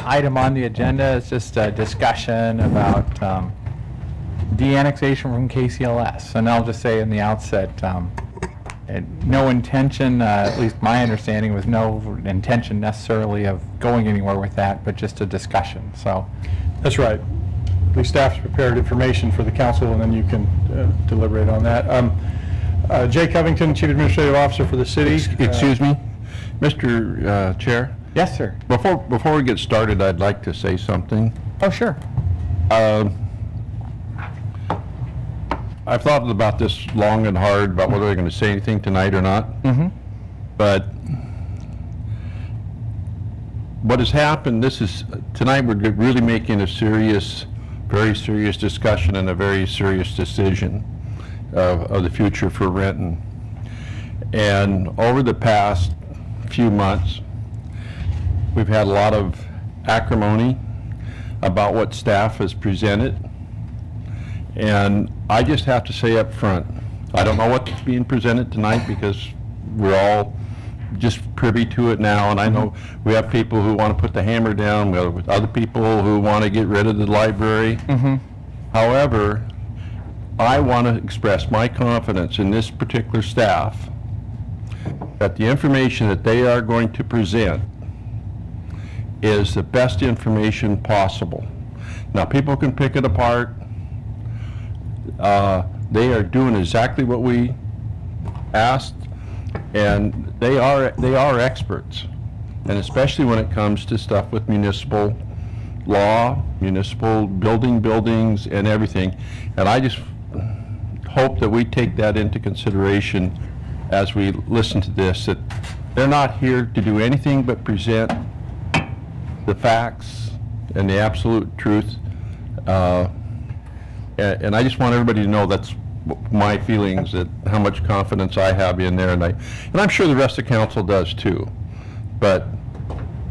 item on the agenda. It's just a discussion about de-annexation from KCLS. And I'll just say in the outset, no intention, at least my understanding was no intention necessarily of going anywhere with that, but just a discussion. So that's right. At least staff's prepared information for the council, and then you can deliberate on that. Jay Covington, Chief Administrative Officer for the city. Excuse me, Mr. Chair. Yes, sir. Before we get started, I'd like to say something. Oh, sure. I've thought about this long and hard about whether they're going to say anything tonight or not. Mm-hmm. But what has happened, tonight we're really making a very serious discussion and a very serious decision of the future for Renton. And over the past few months, we've had a lot of acrimony about what staff has presented. And I just have to say up front, I don't know what's being presented tonight because we're all just privy to it now, and I know we have people who want to put the hammer down, we have other people who want to get rid of the library. Mm-hmm. However, I want to express my confidence in this particular staff that the information that they are going to present is the best information possible. Now, people can pick it apart. They are doing exactly what we asked, and they are experts, and especially when it comes to stuff with municipal law, municipal buildings, and everything. And I just hope that we take that into consideration as we listen to this, that they're not here to do anything but present the facts and the absolute truth. And I just want everybody to know that's my feelings, that how much confidence I have in there, and I'm sure the rest of the council does too. But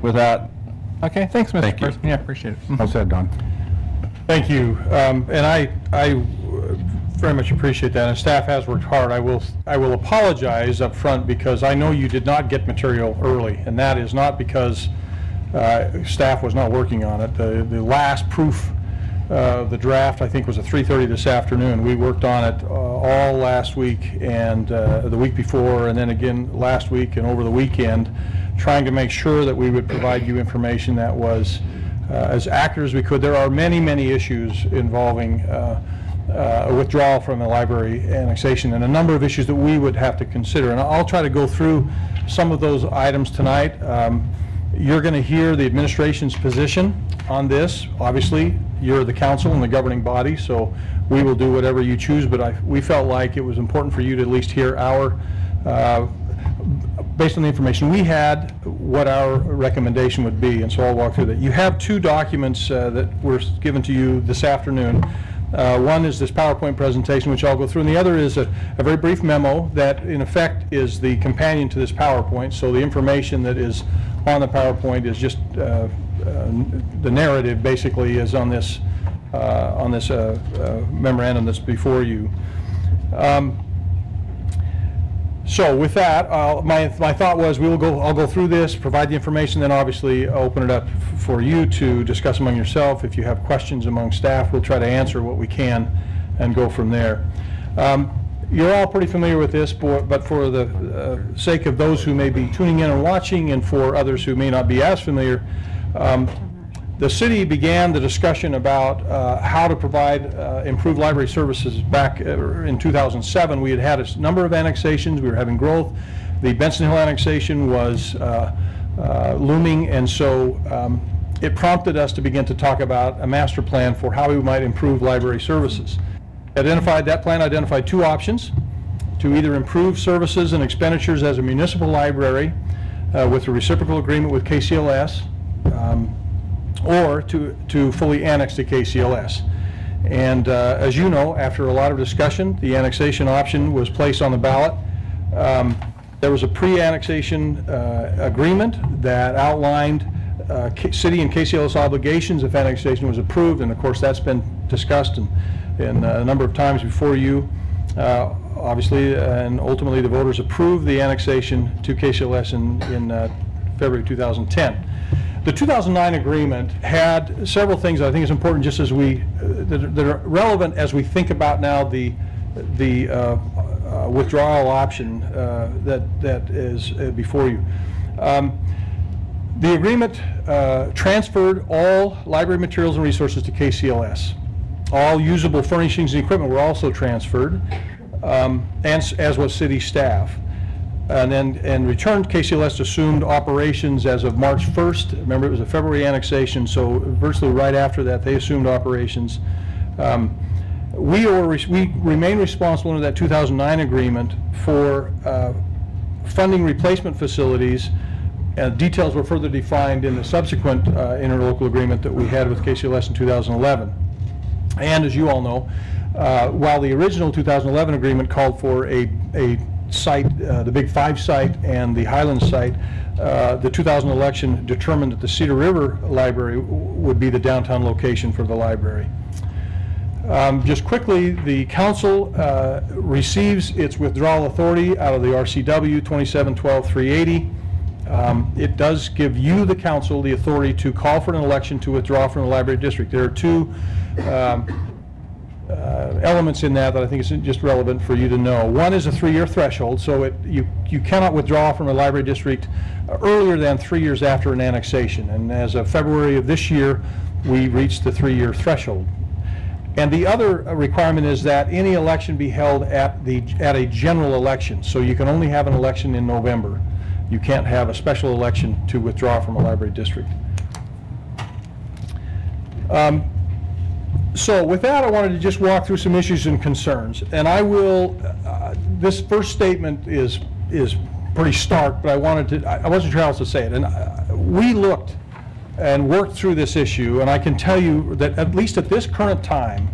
with that, okay, thanks, Mr. Thank you. Person. Yeah, appreciate it. Well said, Don. Thank you, and I very much appreciate that. And staff has worked hard. I will apologize up front because I know you did not get material early, and that is not because staff was not working on it. The last proof. The draft, I think, was at 3:30 this afternoon. We worked on it all last week and the week before, and then again last week and over the weekend, trying to make sure that we would provide you information that was as accurate as we could. There are many, many issues involving a withdrawal from a library annexation, and a number of issues that we would have to consider. And I'll try to go through some of those items tonight. You're going to hear the administration's position on this. Obviously, you're the council and the governing body, so we will do whatever you choose, but we felt like it was important for you to at least hear our, based on the information we had, what our recommendation would be, and so I'll walk through that. You have two documents that were given to you this afternoon. One is this PowerPoint presentation, which I'll go through, and the other is a very brief memo that, in effect, is the companion to this PowerPoint. So the information that is on the PowerPoint is just the narrative, basically, is on this memorandum that's before you. So with that, my thought was I'll go through this, provide the information, then obviously open it up for you to discuss among yourself. If you have questions among staff, we'll try to answer what we can and go from there. You're all pretty familiar with this, but for the sake of those who may be tuning in and watching, and for others who may not be as familiar, the city began the discussion about how to provide improved library services back in 2007. We had a number of annexations. We were having growth. The Benson Hill annexation was looming, and so it prompted us to begin to talk about a master plan for how we might improve library services. That plan identified two options: to either improve services and expenditures as a municipal library with a reciprocal agreement with KCLS, or to fully annex to KCLS. And as you know, after a lot of discussion, the annexation option was placed on the ballot. There was a pre-annexation agreement that outlined city and KCLS obligations if annexation was approved, and of course that's been discussed in a number of times before you, obviously, and ultimately the voters approved the annexation to KCLS in February 2010. The 2009 agreement had several things that I think is important, just as that are relevant as we think about now the withdrawal option that is before you. The agreement transferred all library materials and resources to KCLS. All usable furnishings and equipment were also transferred, and as was city staff. And then in return, KCLS assumed operations as of March 1st. Remember, it was a February annexation, so virtually right after that, they assumed operations. We remain responsible under that 2009 agreement for funding replacement facilities. Details were further defined in the subsequent interlocal agreement that we had with KCLS in 2011. And as you all know, while the original 2011 agreement called for a site, the Big 5 site and the Highlands site, the 2000 election determined that the Cedar River Library would be the downtown location for the library. Just quickly, the council receives its withdrawal authority out of the RCW 2712-380. It does give you, the council, the authority to call for an election to withdraw from the library district. There are two elements in that I think is just relevant for you to know. One is a 3-year threshold, so you cannot withdraw from a library district earlier than 3 years after an annexation. And as of February of this year, we reached the 3-year threshold. And the other requirement is that any election be held at a general election. So you can only have an election in November. You can't have a special election to withdraw from a library district. So with that, I wanted to just walk through some issues and concerns. And I will, this first statement is pretty stark, but I wasn't sure how else to say it. And we looked and worked through this issue, and I can tell you that at least at this current time,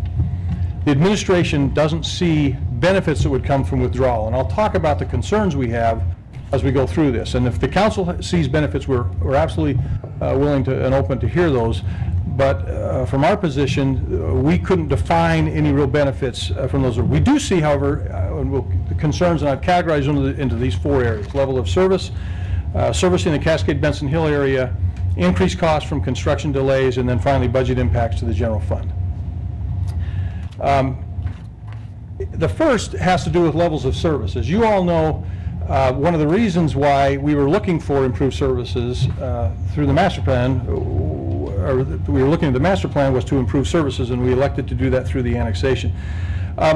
the administration doesn't see benefits that would come from withdrawal. And I'll talk about the concerns we have as we go through this. And if the council sees benefits, we're absolutely willing to and open to hear those. But from our position, we couldn't define any real benefits from those. We do see, however, the concerns, and I've categorized them into these 4 areas: level of service, servicing the Cascade-Benson Hill area, increased costs from construction delays, and then finally budget impacts to the general fund. The first has to do with levels of service. As you all know, one of the reasons why we were looking for improved services through the master plan, or we were looking at the master plan, was to improve services, and we elected to do that through the annexation.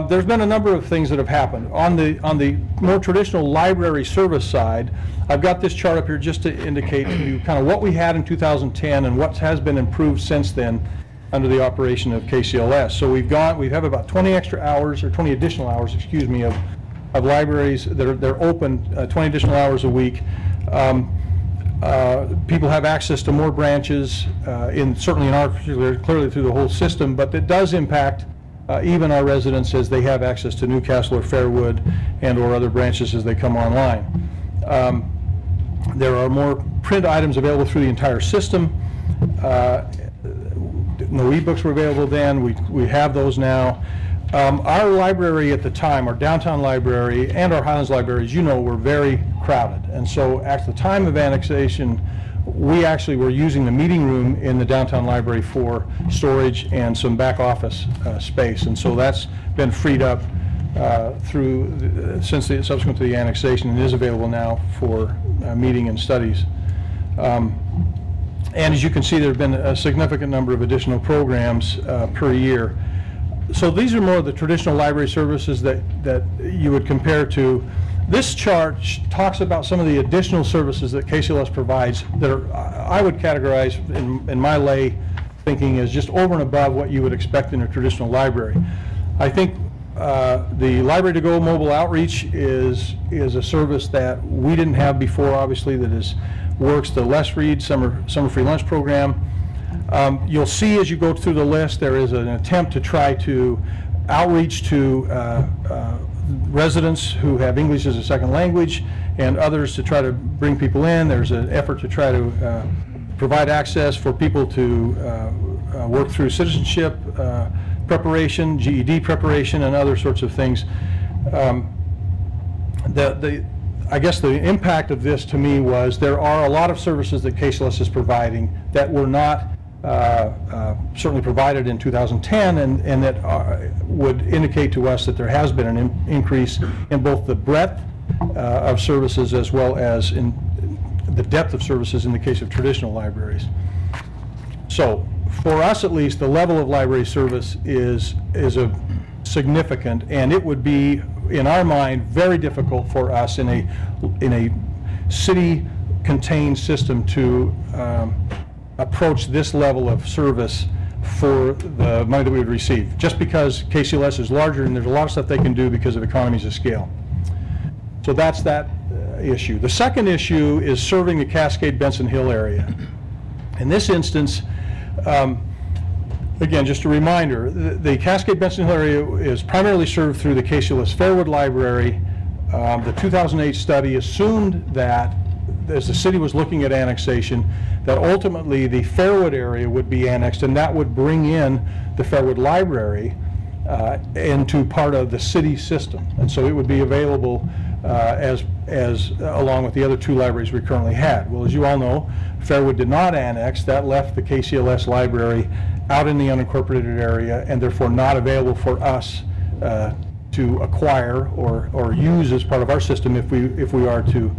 There's been a number of things that have happened. On the more traditional library service side, I've got this chart up here just to indicate to you kind of what we had in 2010 and what has been improved since then under the operation of KCLS. So we have about 20 extra hours, or 20 additional hours, excuse me, of libraries that they're open 20 additional hours a week. People have access to more branches, certainly in our particular, clearly through the whole system, but it does impact even our residents as they have access to Newcastle or Fairwood and or other branches as they come online. There are more print items available through the entire system. No ebooks were available then. We have those now. Our library at the time, our downtown library and our Highlands library, as you know, were very crowded. And so at the time of annexation, we actually were using the meeting room in the downtown library for storage and some back office space. And so that's been freed up subsequent to the annexation, and is available now for meeting and studies. And as you can see, there have been a significant number of additional programs per year. So these are more of the traditional library services that you would compare to. This chart talks about some of the additional services that KCLS provides that are, I would categorize in my lay thinking, as just over and above what you would expect in a traditional library. I think the Library to Go mobile outreach is a service that we didn't have before, obviously, that works. The Les Reed summer free lunch program. You'll see as you go through the list, there is an attempt to try to outreach to residents who have English as a second language and others to try to bring people in. There's an effort to try to provide access for people to work through citizenship preparation, GED preparation, and other sorts of things. I I guess the impact of this to me was there are a lot of services that KCLS is providing that were not certainly provided in 2010, and that would indicate to us that there has been an increase in both the breadth of services as well as in the depth of services in the case of traditional libraries. So for us at least, the level of library service is a significant, and it would be, in our mind, very difficult for us in a city-contained system to approach this level of service for the money that we would receive, just because KCLS is larger and there's a lot of stuff they can do because of economies of scale. So that's that issue. The second issue is serving the Cascade-Benson Hill area. In this instance, again, just a reminder, the Cascade-Benson Hill area is primarily served through the KCLS Fairwood Library. The 2008 study assumed that, as the city was looking at annexation, that ultimately the Fairwood area would be annexed, and that would bring in the Fairwood Library into part of the city system. And so it would be available along with the other two libraries we currently had. Well, as you all know, Fairwood did not annex. That left the KCLS library out in the unincorporated area, and therefore not available for us to acquire or use as part of our system if we are to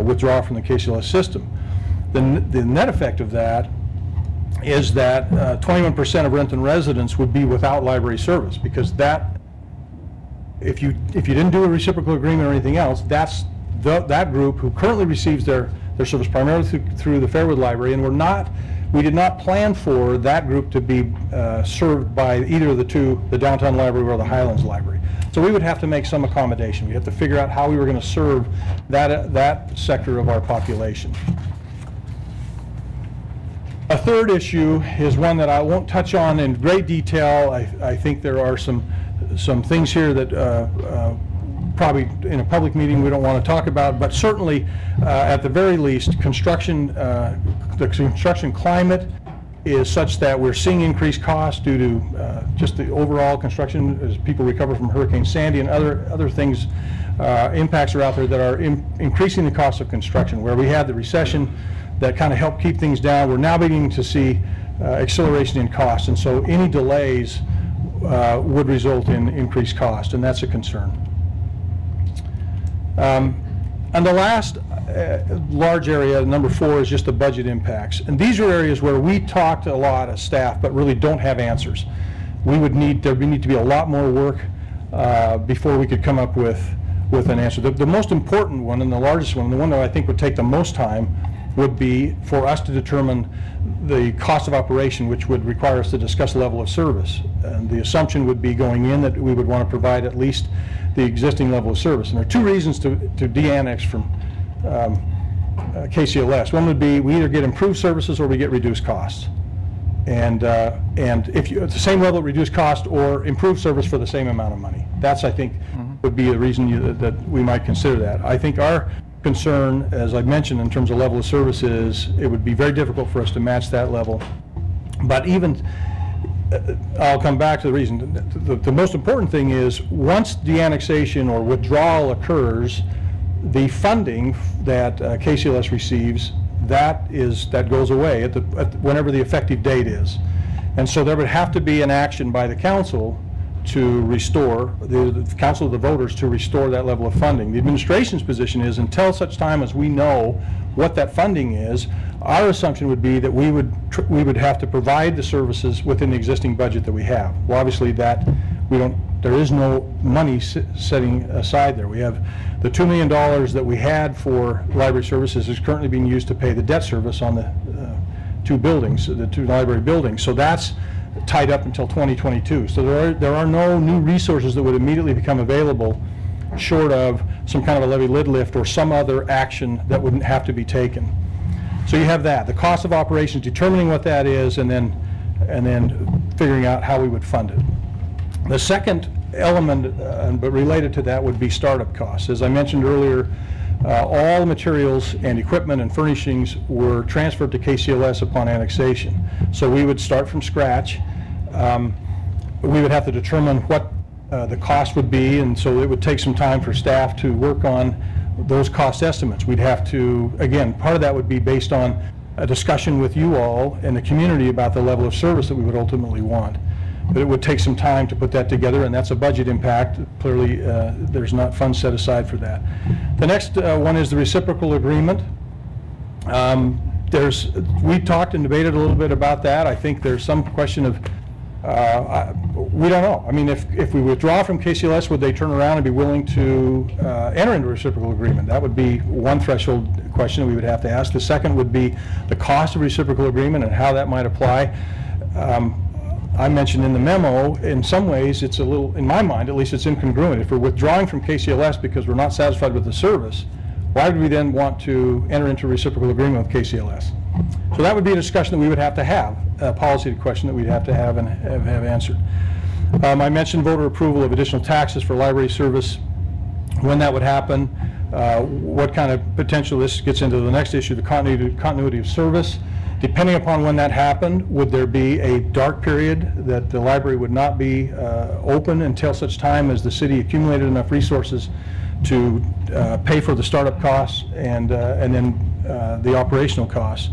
withdraw from the KCLS system. The net effect of that is that 21% of Renton residents would be without library service, because that, if you didn't do a reciprocal agreement or anything else, that's that group who currently receives their service primarily through the Fairwood Library, and we did not plan for that group to be served by either of the two, the Downtown Library or the Highlands Library. So we would have to make some accommodation. We have to figure out how we were going to serve that sector of our population. A third issue is one that I won't touch on in great detail. I think there are some things here that probably in a public meeting we don't want to talk about, but certainly at the very least, the construction climate is such that we're seeing increased costs due to just the overall construction as people recover from Hurricane Sandy, and other things, impacts are out there that are increasing the cost of construction. Where we had the recession that kind of helped keep things down, we're now beginning to see acceleration in costs, and so any delays would result in increased cost, and that's a concern. And the last large area, number 4, is just the budget impacts. And these are areas where we talked a lot as staff, but really don't have answers. There would need to be a lot more work before we could come up with an answer. The most important one, and the largest one, the one that I think would take the most time, would be for us to determine the cost of operation, which would require us to discuss level of service. And the assumption would be going in that we would want to provide at least the existing level of service. And there are two reasons to de-annex from KCLS. One would be we either get improved services or we get reduced costs. And if you, at the same level, reduced cost or improved service for the same amount of money. That's, I think, would be a reason that we might consider that. I think our concern, as I mentioned, in terms of level of service is it would be very difficult for us to match that level. But even, I'll come back to the reason. The most important thing is once de-annexation or withdrawal occurs, the funding that KCLS receives, that goes away at whenever the effective date is. And so there would have to be an action by the council to restore, the council of the voters to restore that level of funding. The administration's position is until such time as we know what that funding is, our assumption would be that we would have to provide the services within the existing budget that we have. Well, obviously there is no money setting aside there. We have the $2 million that we had for library services is currently being used to pay the debt service on the two buildings, the two library buildings. So that's tied up until 2022. So there are no new resources that would immediately become available short of some kind of a levy lid lift or some other action that wouldn't have to be taken. So you have that, the cost of operations, determining what that is, and then figuring out how we would fund it. The second element, but related to that, would be startup costs. As I mentioned earlier, all the materials and equipment and furnishings were transferred to KCLS upon annexation. So we would start from scratch. We would have to determine what the cost would be, and so it would take some time for staff to work on those cost estimates. We'd have to, again, part of that would be based on a discussion with you all and the community about the level of service that we would ultimately want. But it would take some time to put that together, and that's a budget impact. Clearly, there's not funds set aside for that. The next one is the reciprocal agreement. We talked and debated a little bit about that. I think there's some question of, we don't know. I mean, if we withdraw from KCLS, would they turn around and be willing to enter into a reciprocal agreement? That would be one threshold question that we would have to ask. The second would be the cost of reciprocal agreement and how that might apply. I mentioned in the memo, in some ways, it's a little, in my mind at least, it's incongruent. If we're withdrawing from KCLS because we're not satisfied with the service, why would we then want to enter into a reciprocal agreement with KCLS? So that would be a discussion that we would have to have, a policy question that we'd have to have and have answered. I mentioned voter approval of additional taxes for library service, when that would happen, what kind of potential, this gets into the next issue, the continuity of service. Depending upon when that happened, would there be a dark period that the library would not be open until such time as the city accumulated enough resources to pay for the startup costs and then the operational costs?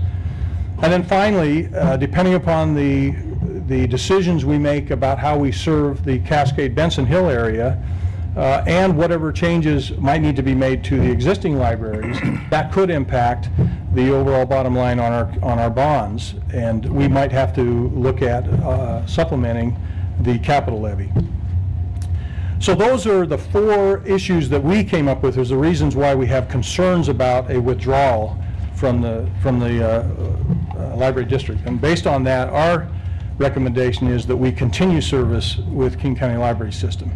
And then finally, depending upon the decisions we make about how we serve the Cascade-Benson Hill area, and whatever changes might need to be made to the existing libraries, that could impact the overall bottom line on our bonds, and we might have to look at supplementing the capital levy. So those are the four issues that we came up with as the reasons why we have concerns about a withdrawal from the library district. And based on that, our recommendation is that we continue service with King County Library System.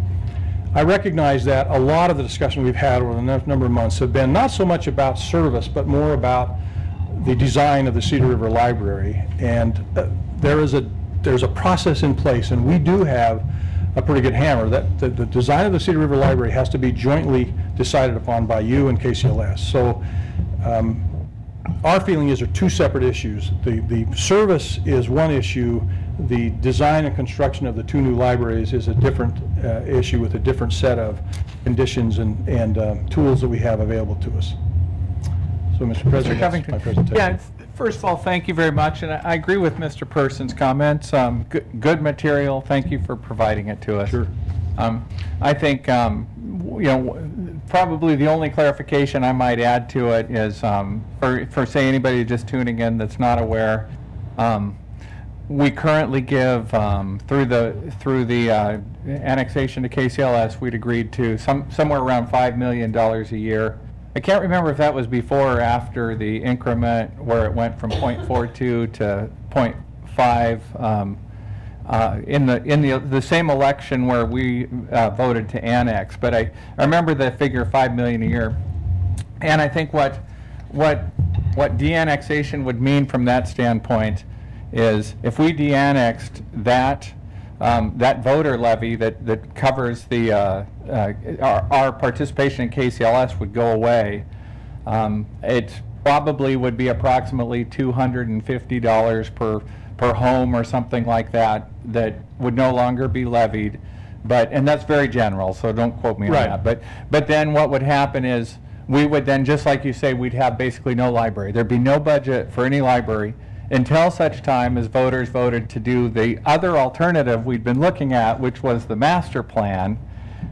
I recognize that a lot of the discussion we've had over the number of months have been not so much about service, but more about the design of the Cedar River Library. And there's a process in place, and we do have a pretty good hammer. That the design of the Cedar River Library has to be jointly decided upon by you and KCLS. So our feeling is there are two separate issues. The service is one issue. The design and construction of the two new libraries is a different issue with a different set of conditions and tools that we have available to us. So, Mr. President, that's my presentation. Yeah, first of all, thank you very much, and I agree with Mr. Person's comments. Good material. Thank you for providing it to us. Sure. I think you know, probably the only clarification I might add to it is for say anybody just tuning in that's not aware. We currently give through the annexation to KCLS, we'd agreed to somewhere around $5 million a year. I can't remember if that was before or after the increment where it went from 0.42 to 0.5 in the same election where we voted to annex. But I remember the figure $5 million a year, and I think what de-annexation would mean from that standpoint is if we de-annexed that voter levy that covers the our participation in KCLS would go away. It probably would be approximately $250 per home or something like that would no longer be levied. And that's very general, so don't quote me on that. But then what would happen is we would then, just like you say, we'd have basically no library. There'd be no budget for any library until such time as voters voted to do the other alternative we'd been looking at, which was the master plan,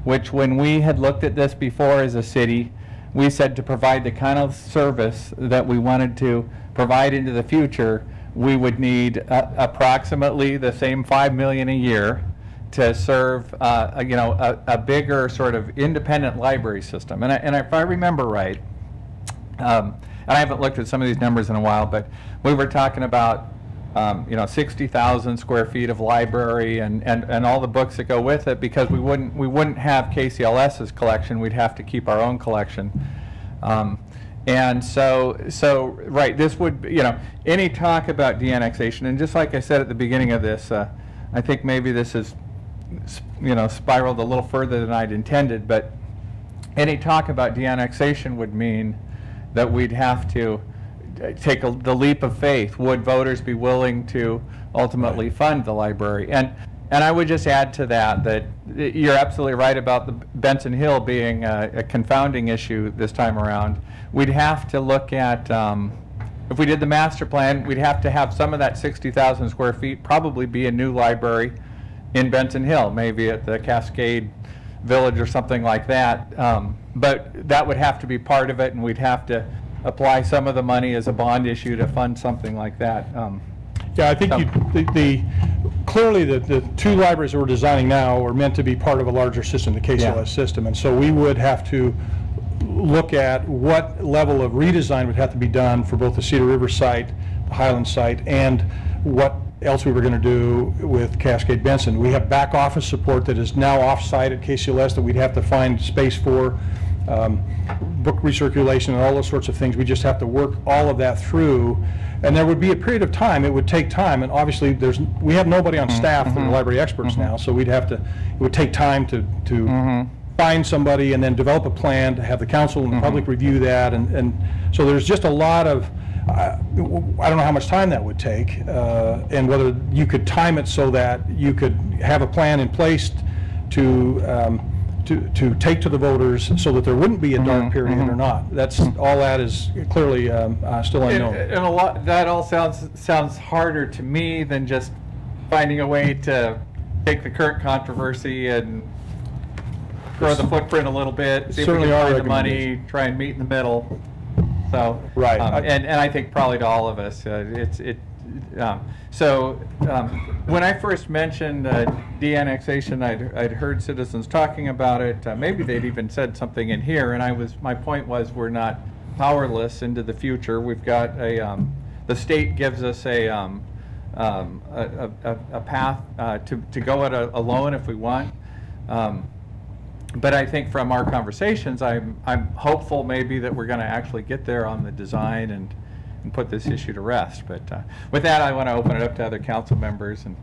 which when we had looked at this before as a city, we said to provide the kind of service that we wanted to provide into the future, we would need approximately the same $5 million a year to serve a bigger sort of independent library system. And if I remember right, and I haven't looked at some of these numbers in a while, but we were talking about 60,000 square feet of library and all the books that go with it, because we wouldn't have KCLS's collection. We'd have to keep our own collection. And so right, this would, any talk about de-annexation, and just like I said at the beginning of this, I think maybe this is, spiraled a little further than I'd intended, but any talk about de-annexation would mean that we'd have to take the leap of faith. Would voters be willing to ultimately fund the library? And And I would just add to that that you're absolutely right about the Benson Hill being a confounding issue this time around. We'd have to look at, if we did the master plan, we'd have to have some of that 60,000 square feet probably be a new library in Benson Hill, maybe at the Cascade Village or something like that. But that would have to be part of it, and we'd have to apply some of the money as a bond issue to fund something like that. Yeah, I think clearly the two libraries that we're designing now are meant to be part of a larger system, the KCLS system, and so we would have to look at what level of redesign would have to be done for both the Cedar River site, the Highland site, and what else we were going to do with Cascade Benson. We have back office support that is now off-site at KCLS that we'd have to find space for, book recirculation and all those sorts of things. We just have to work all of that through, and there would be a period of time. It would take time, and obviously we have nobody on staff that are library experts now, so we'd have to, it would take time to find somebody and then develop a plan to have the council and the public review that, and so there's just a lot of, I don't know how much time that would take, and whether you could time it so that you could have a plan in place to take to the voters so that there wouldn't be a dark period or not. That's all that is clearly still unknown. And that all sounds harder to me than just finding a way to take the current controversy and grow the footprint a little bit, see if we can find the money, try and meet in the middle. So, right, and I think probably to all of us, when I first mentioned de-annexation, I'd heard citizens talking about it. Maybe they'd even said something in here, and my point was we're not powerless into the future. We've got the state gives us a path to go it alone if we want. But I think from our conversations, I'm hopeful maybe that we're going to actually get there on the design and put this issue to rest. But with that, I want to open it up to other council members. And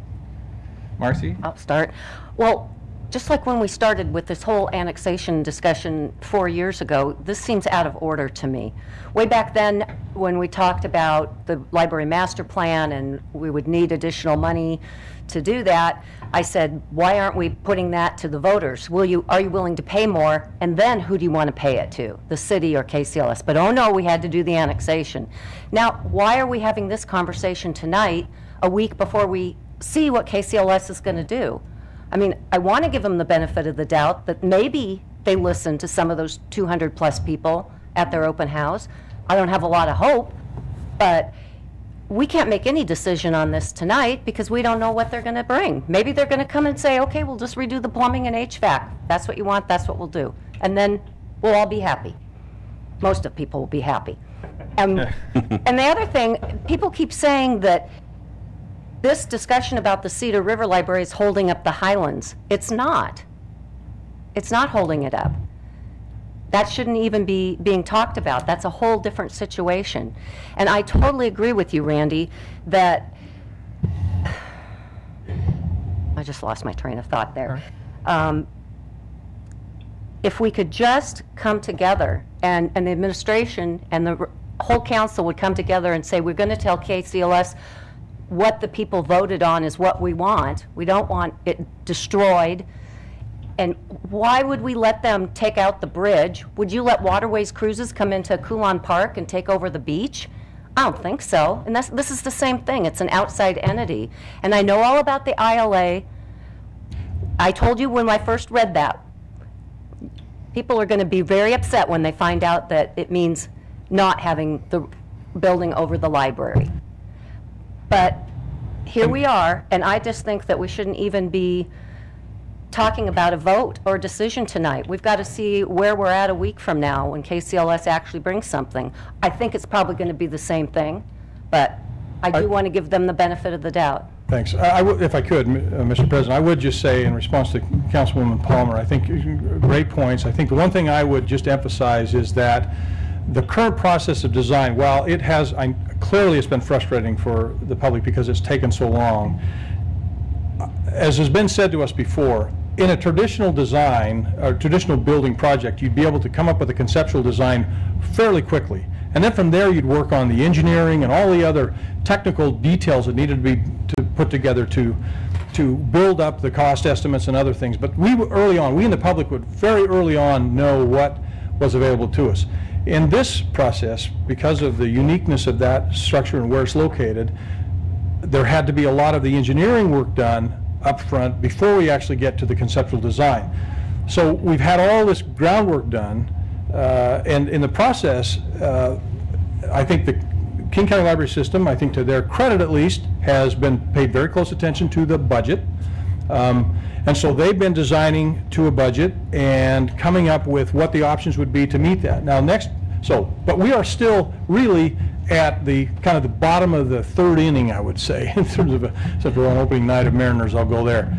Marcy? I'll start. Well, just like when we started with this whole annexation discussion 4 years ago, this seems out of order to me. Way back then, when we talked about the library master plan and we would need additional money to do that, I said, why aren't we putting that to the voters? Are you willing to pay more? And then who do you want to pay it to, the city or KCLS? But oh no, we had to do the annexation. Now, why are we having this conversation tonight, a week before we see what KCLS is going to do? I mean, I want to give them the benefit of the doubt that maybe they listen to some of those 200 plus people at their open house. I don't have a lot of hope, but we can't make any decision on this tonight because we don't know what they're going to bring. Maybe they're going to come and say, okay, we'll just redo the plumbing and HVAC. That's what you want, that's what we'll do. And then we'll all be happy. Most of people will be happy. And the other thing, people keep saying that this discussion about the Cedar River Library is holding up the Highlands. It's not. It's not holding it up. That shouldn't even be being talked about. That's a whole different situation. And I totally agree with you, Randy, that I just lost my train of thought there. If we could just come together and the administration and the whole council would come together and say, we're going to tell KCLS what the people voted on is what we want. We don't want it destroyed. And why would we let them take out the bridge? Would you let Waterways Cruises come into Coulon Park and take over the beach? I don't think so. And this is the same thing. It's an outside entity. And I know all about the ILA. I told you when I first read that, people are going to be very upset when they find out that it means not having the building over the library. But here we are, and I just think that we shouldn't even be talking about a vote or a decision tonight. We've got to see where we're at a week from now when KCLS actually brings something. I think it's probably going to be the same thing, but I do want to give them the benefit of the doubt. Thanks. If I could, Mr. President, I would just say in response to Councilwoman Palmer, I think great points. I think the one thing I would just emphasize is that the current process of design, while it has, clearly it's been frustrating for the public because it's taken so long, as has been said to us before, in a traditional design, or traditional building project, you'd be able to come up with a conceptual design fairly quickly. And then from there you'd work on the engineering and all the other technical details that needed to be put together to build up the cost estimates and other things. But we were early on, we in the public would very early on know what was available to us. In this process, because of the uniqueness of that structure and where it's located, there had to be a lot of the engineering work done up front before we actually get to the conceptual design. So we've had all this groundwork done, and in the process, I think the King County Library System, I think to their credit at least, has been paid very close attention to the budget. And so they've been designing to a budget and coming up with what the options would be to meet that. Now but we are still really at the kind of the bottom of the third inning, I would say, in terms of since we're on opening night of Mariners, I'll go there.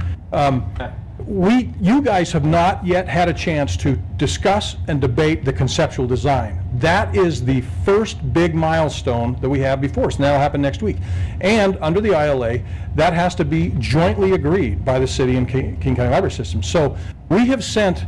You guys have not yet had a chance to discuss and debate the conceptual design. That is the first big milestone that we have before us, and that'll happen next week. And under the ILA, that has to be jointly agreed by the city and King County Library System. So we have sent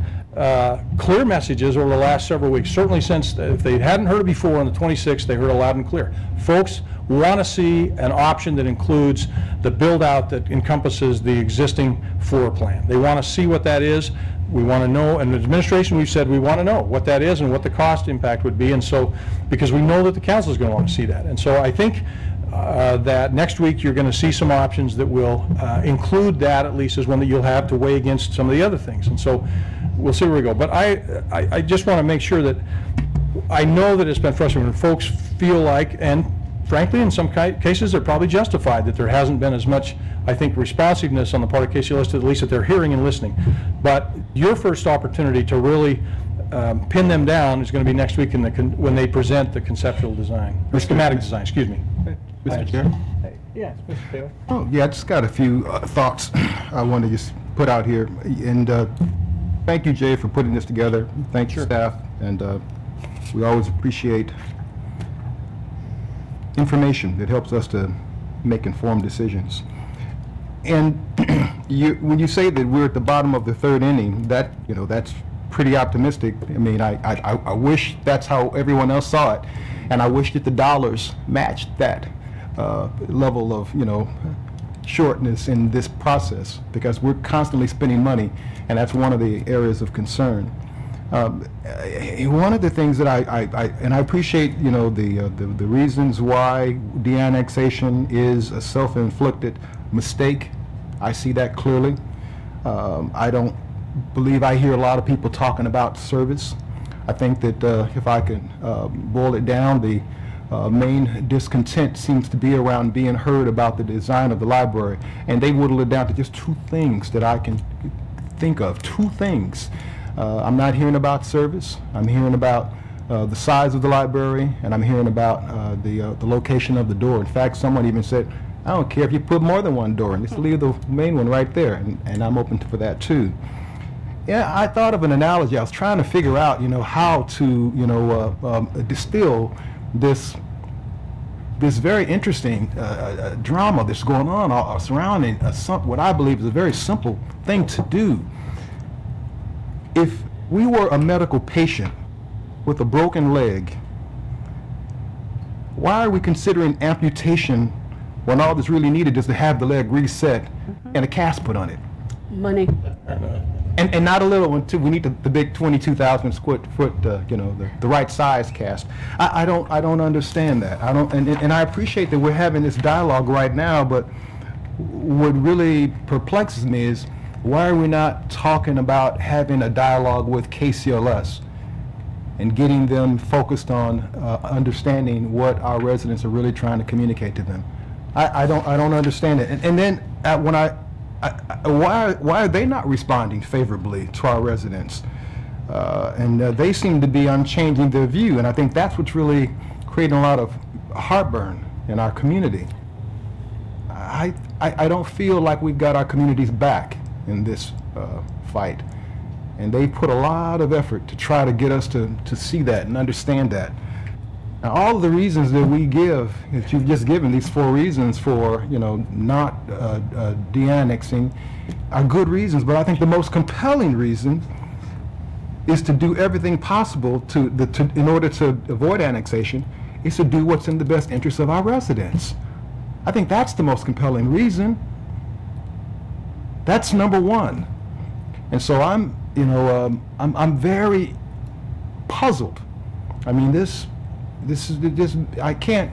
clear messages over the last several weeks, certainly since, if they hadn't heard it before on the 26th, they heard it loud and clear. Folks want to see an option that includes the build-out that encompasses the existing floor plan. They want to see what that is. We want to know, and the administration, we've said we want to know what that is and what the cost impact would be, and so, because we know that the council is going to want to see that. And so I think that next week you're going to see some options that will include that, at least as one that you'll have to weigh against some of the other things. And so we'll see where we go. But I just want to make sure that I know that it's been frustrating when folks feel like, and frankly, in some cases, they're probably justified, that there hasn't been as much, I think, responsiveness on the part of KCLS, at least that they're hearing and listening. But your first opportunity to really pin them down is going to be next week when they present the conceptual design, or schematic design, excuse me. Mr. Chair? Yes, Mr. Taylor. Oh, yeah, I just got a few thoughts I want to just put out here. And thank you, Jay, for putting this together. Thank you, staff. And we always appreciate information that helps us to make informed decisions. And when you say that we're at the bottom of the third inning, that's pretty optimistic. I mean, I wish that's how everyone else saw it, and I wish that the dollars matched that level of, shortness in this process, because we're constantly spending money, and that's one of the areas of concern. One of the things that I appreciate, the reasons why de-annexation is a self-inflicted mistake. I see that clearly. I don't believe I hear a lot of people talking about service. I think that if I can boil it down, the main discontent seems to be around being heard about the design of the library, and they whittle it down to just two things that I can think of. Two things. I'm not hearing about service. I'm hearing about the size of the library, and I'm hearing about the location of the door. In fact, someone even said, I don't care if you put more than one door in, just leave the main one right there, and I'm open for that too. Yeah, I thought of an analogy. I was trying to figure out, how to, distill this very interesting drama that's going on surrounding what I believe is a very simple thing to do. If we were a medical patient with a broken leg, why are we considering amputation when all that's really needed is to have the leg reset and a cast put on it? Money. And not a little one too. We need the big 22,000 square foot, the right size cast. I don't understand that. And I appreciate that we're having this dialogue right now, but what really perplexes me is, why are we not talking about having a dialogue with KCLS and getting them focused on understanding what our residents are really trying to communicate to them? I don't understand it. And then why are they not responding favorably to our residents? And they seem to be unchanging their view, and I think that's what's really creating a lot of heartburn in our community. I don't feel like we've got our communities back in this fight, and they put a lot of effort to try to get us to see that and understand that. Now, all of the reasons that we give, that you've just given, these 4 reasons for not de-annexing, are good reasons, but I think the most compelling reason is to do everything possible in order to avoid annexation, is to do what's in the best interest of our residents. I think that's the most compelling reason. That's number one. And so I'm very puzzled. I mean, this I can't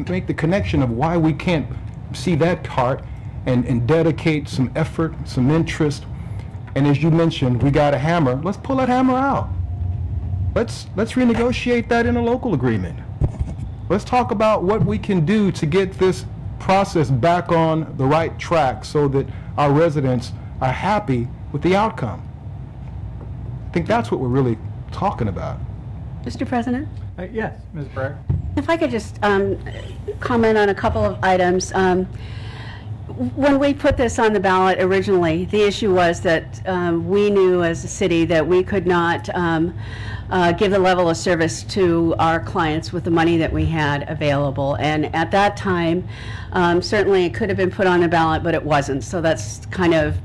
make the connection of why we can't see that part and dedicate some effort, some interest. And as you mentioned, we got a hammer. Let's pull that hammer out. Let's renegotiate that in a local agreement. Let's talk about what we can do to get this process back on the right track so that our residents are happy with the outcome. I think that's what we're really talking about. Mr. President? Yes, Ms. Bragg. If I could just comment on a couple of items. When we put this on the ballot originally, the issue was that we knew as a city that we could not give the level of service to our clients with the money that we had available. And at that time, certainly it could have been put on the ballot, but it wasn't. So that's kind of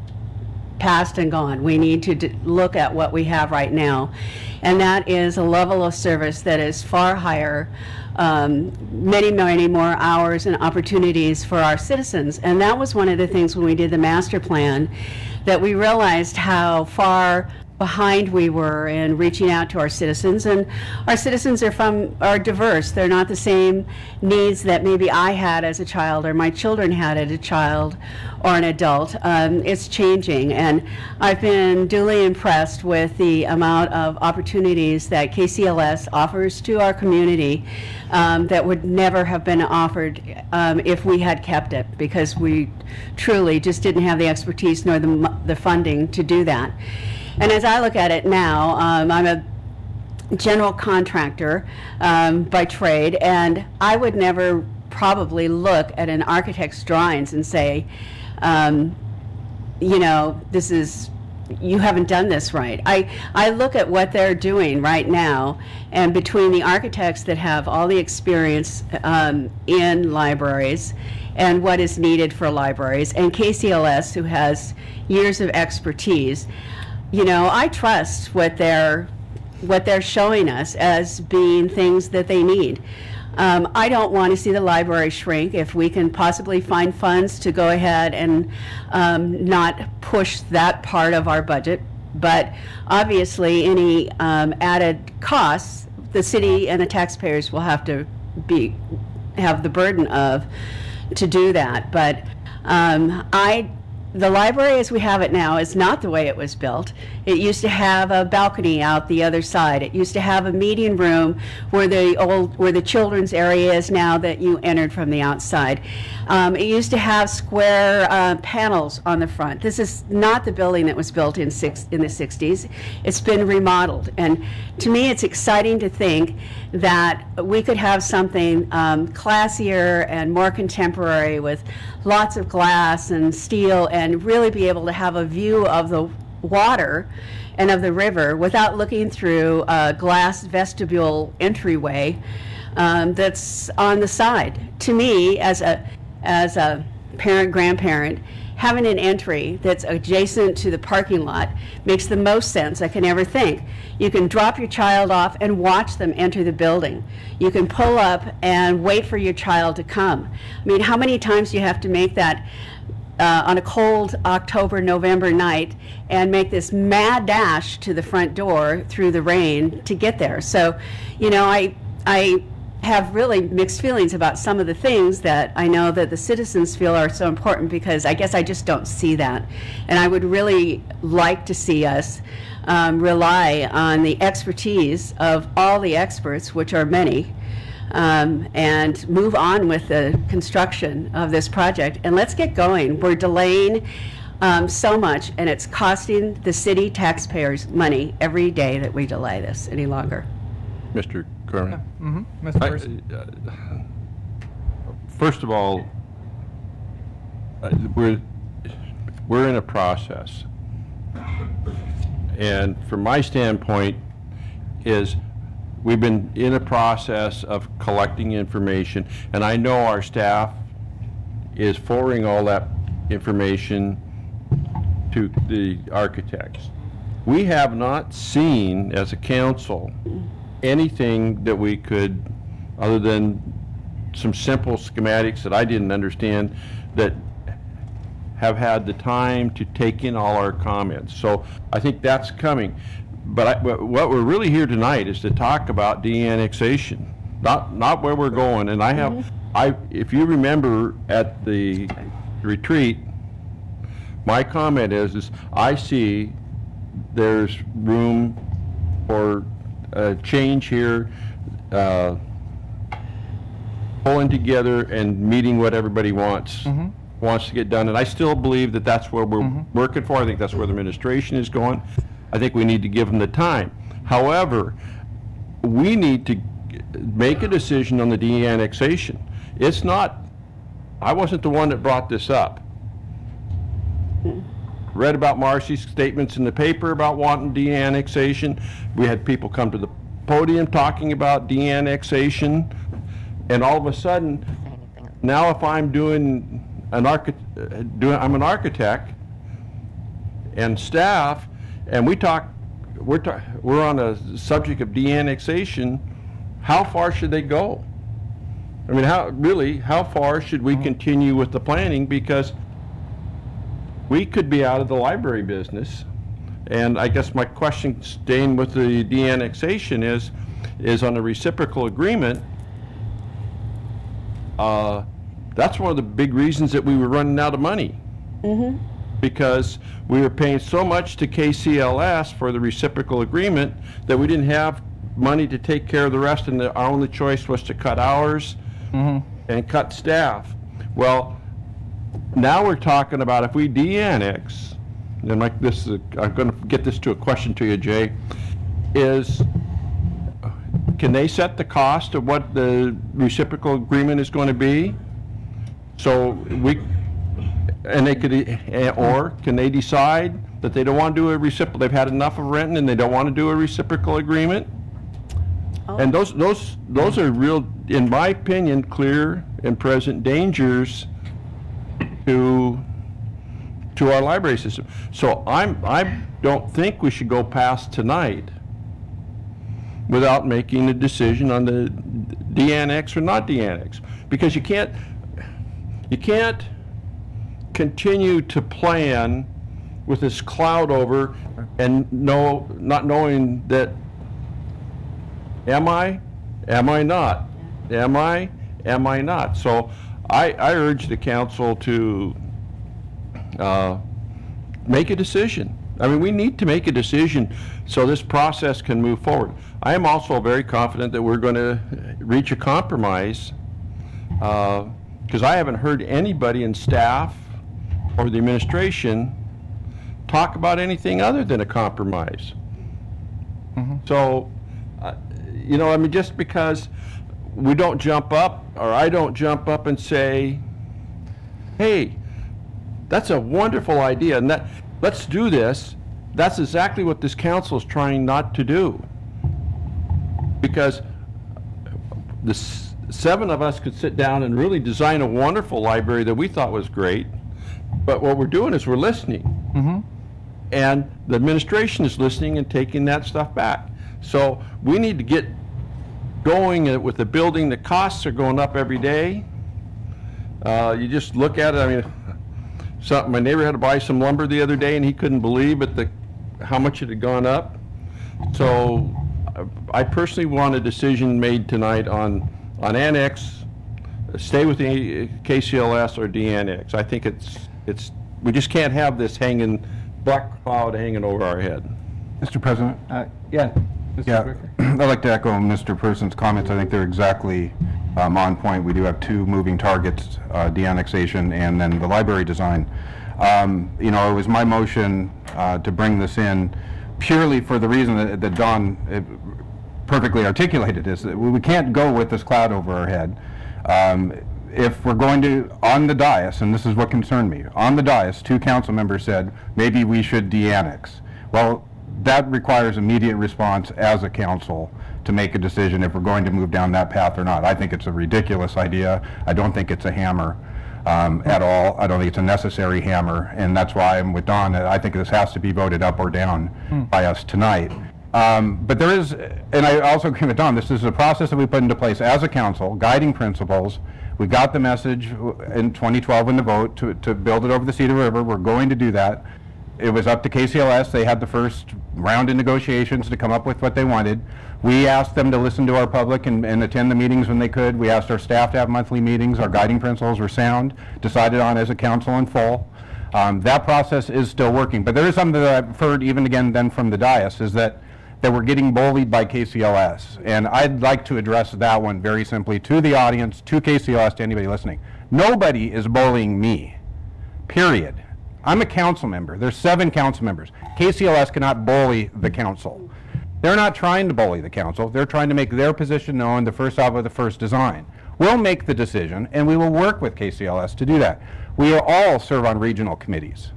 past and gone. We need to look at what we have right now. And that is a level of service that is far higher, many more hours and opportunities for our citizens. And that was one of the things when we did the master plan, that we realized how far behind we were in reaching out to our citizens. And our citizens are diverse. They're not the same needs that maybe I had as a child or my children had as a child or an adult. It's changing, and I've been duly impressed with the amount of opportunities that KCLS offers to our community that would never have been offered if we had kept it, because we truly just didn't have the expertise nor the funding to do that. And as I look at it now, I'm a general contractor by trade, and I would never probably look at an architect's drawings and say, you know, you haven't done this right. I look at what they're doing right now, and between the architects that have all the experience in libraries and what is needed for libraries, and KCLS, who has years of expertise, you know, I trust what they're showing us as being things that they need. I don't want to see the library shrink. If we can possibly find funds to go ahead and not push that part of our budget, but obviously any added costs, the city and the taxpayers will have to have the burden of to do that. But the library as we have it now is not the way it was built. It used to have a balcony out the other side. It used to have a meeting room where the children's area is now that you entered from the outside. It used to have square panels on the front. This is not the building that was built in the 60s. It's been remodeled. And to me, it's exciting to think that we could have something classier and more contemporary with lots of glass and steel, and really be able to have a view of the water and of the river without looking through a glass vestibule entryway that's on the side. To me, as a parent, grandparent, having an entry that's adjacent to the parking lot makes the most sense I can ever think. You can drop your child off and watch them enter the building. You can pull up and wait for your child to come. I mean, how many times do you have to make that on a cold October, November night and make this mad dash to the front door through the rain to get there? So, you know, I have really mixed feelings about some of the things that I know that the citizens feel are so important, because I guess I just don't see that. And I would really like to see us rely on the expertise of all the experts, which are many, and move on with the construction of this project. And let's get going. We're delaying so much, and it's costing the city taxpayers money every day that we delay this any longer. Mr. Corman. Mr. Person. First of all, we're in a process, and from my standpoint is we've been in a process of collecting information, and I know our staff is forwarding all that information to the architects. We have not seen, as a council, anything that we could, other than some simple schematics that I didn't understand, that have had the time to take in all our comments. So I think that's coming. But what we're really here tonight is to talk about de-annexation, not where we're going. And I have, if you remember at the retreat, my comment is I see there's room for change here, pulling together and meeting what everybody wants to get done. And I still believe that that's where we're working for. I think that's where the administration is going. I think we need to give them the time. However, we need to make a decision on the de-annexation. It's not, I wasn't the one that brought this up. Read about Marcy's statements in the paper about wanting de-annexation. We had people come to the podium talking about de-annexation, and all of a sudden, now if I'm doing I'm an architect and staff, and we're on a subject of de-annexation, how far should they go? I mean, how far should we continue with the planning? Because we could be out of the library business. And I guess my question, staying with the de-annexation, is on a reciprocal agreement. That's one of the big reasons that we were running out of money. Because we were paying so much to KCLS for the reciprocal agreement that we didn't have money to take care of the rest, and our only choice was to cut hours and cut staff. Well, now we're talking about if we de-annex, and like this, I'm going to get this to a question to you, Jay, can they set the cost of what the reciprocal agreement is going to be? So they could, or can they decide that they don't want to do a reciprocal? They've had enough of Renton and they don't want to do a reciprocal agreement. And those are real, in my opinion, clear and present dangers to our library system. So I don't think we should go past tonight without making a decision on the de-annex or not de-annex, because you can't continue to plan with this cloud over and not knowing that, am I not? Am I not? So I urge the council to make a decision. I mean, we need to make a decision so this process can move forward. I am also very confident that we're going to reach a compromise, because I haven't heard anybody in staff or the administration talk about anything other than a compromise. So, you know, I mean, just because we don't jump up, or I don't jump up and say, hey, that's a wonderful idea, and let's do this. That's exactly what this council is trying not to do. Because the 7 of us could sit down and really design a wonderful library that we thought was great, but what we're doing is we're listening. And the administration is listening and taking that stuff back. So we need to get going with the building. The costs are going up every day. You just look at it. I mean, my neighbor had to buy some lumber the other day, and he couldn't believe how much it had gone up. So I personally want a decision made tonight on annex, stay with the KCLS, or de-annex. I think we just can't have this black cloud hanging over our head. Mr. President? Yeah. I'd like to echo Mr. Person's comments. I think they're exactly on point. We do have 2 moving targets, de-annexation and then the library design. You know, it was my motion to bring this in purely for the reason that Don perfectly articulated, is that we can't go with this cloud over our head. If we're going to, on the dais, and this is what concerned me, on the dais, 2 council members said, maybe we should de-annex. Well, that requires immediate response as a council to make a decision if we're going to move down that path or not. I think it's a ridiculous idea. I don't think it's a hammer at all. I don't think it's a necessary hammer, and that's why I'm with Don. I think this has to be voted up or down by us tonight. But there is, and I also agree with Don, this is a process that we put into place as a council, guiding principles. We got the message in 2012 in the vote to build it over the Cedar River. We're going to do that. It was up to KCLS. They had the first round of negotiations to come up with what they wanted. We asked them to listen to our public and attend the meetings when they could. We asked our staff to have monthly meetings. Our guiding principles were sound, decided on as a council in full. That process is still working. But there is something that I've heard even again then from the dais, is that we're getting bullied by KCLS. And I'd like to address that one very simply to the audience, to KCLS, to anybody listening. Nobody is bullying me, period. I'm a council member. There's 7 council members. KCLS cannot bully the council. They're not trying to bully the council. They're trying to make their position known, the first out of the first design. We'll make the decision, and we will work with KCLS to do that. We all serve on regional committees.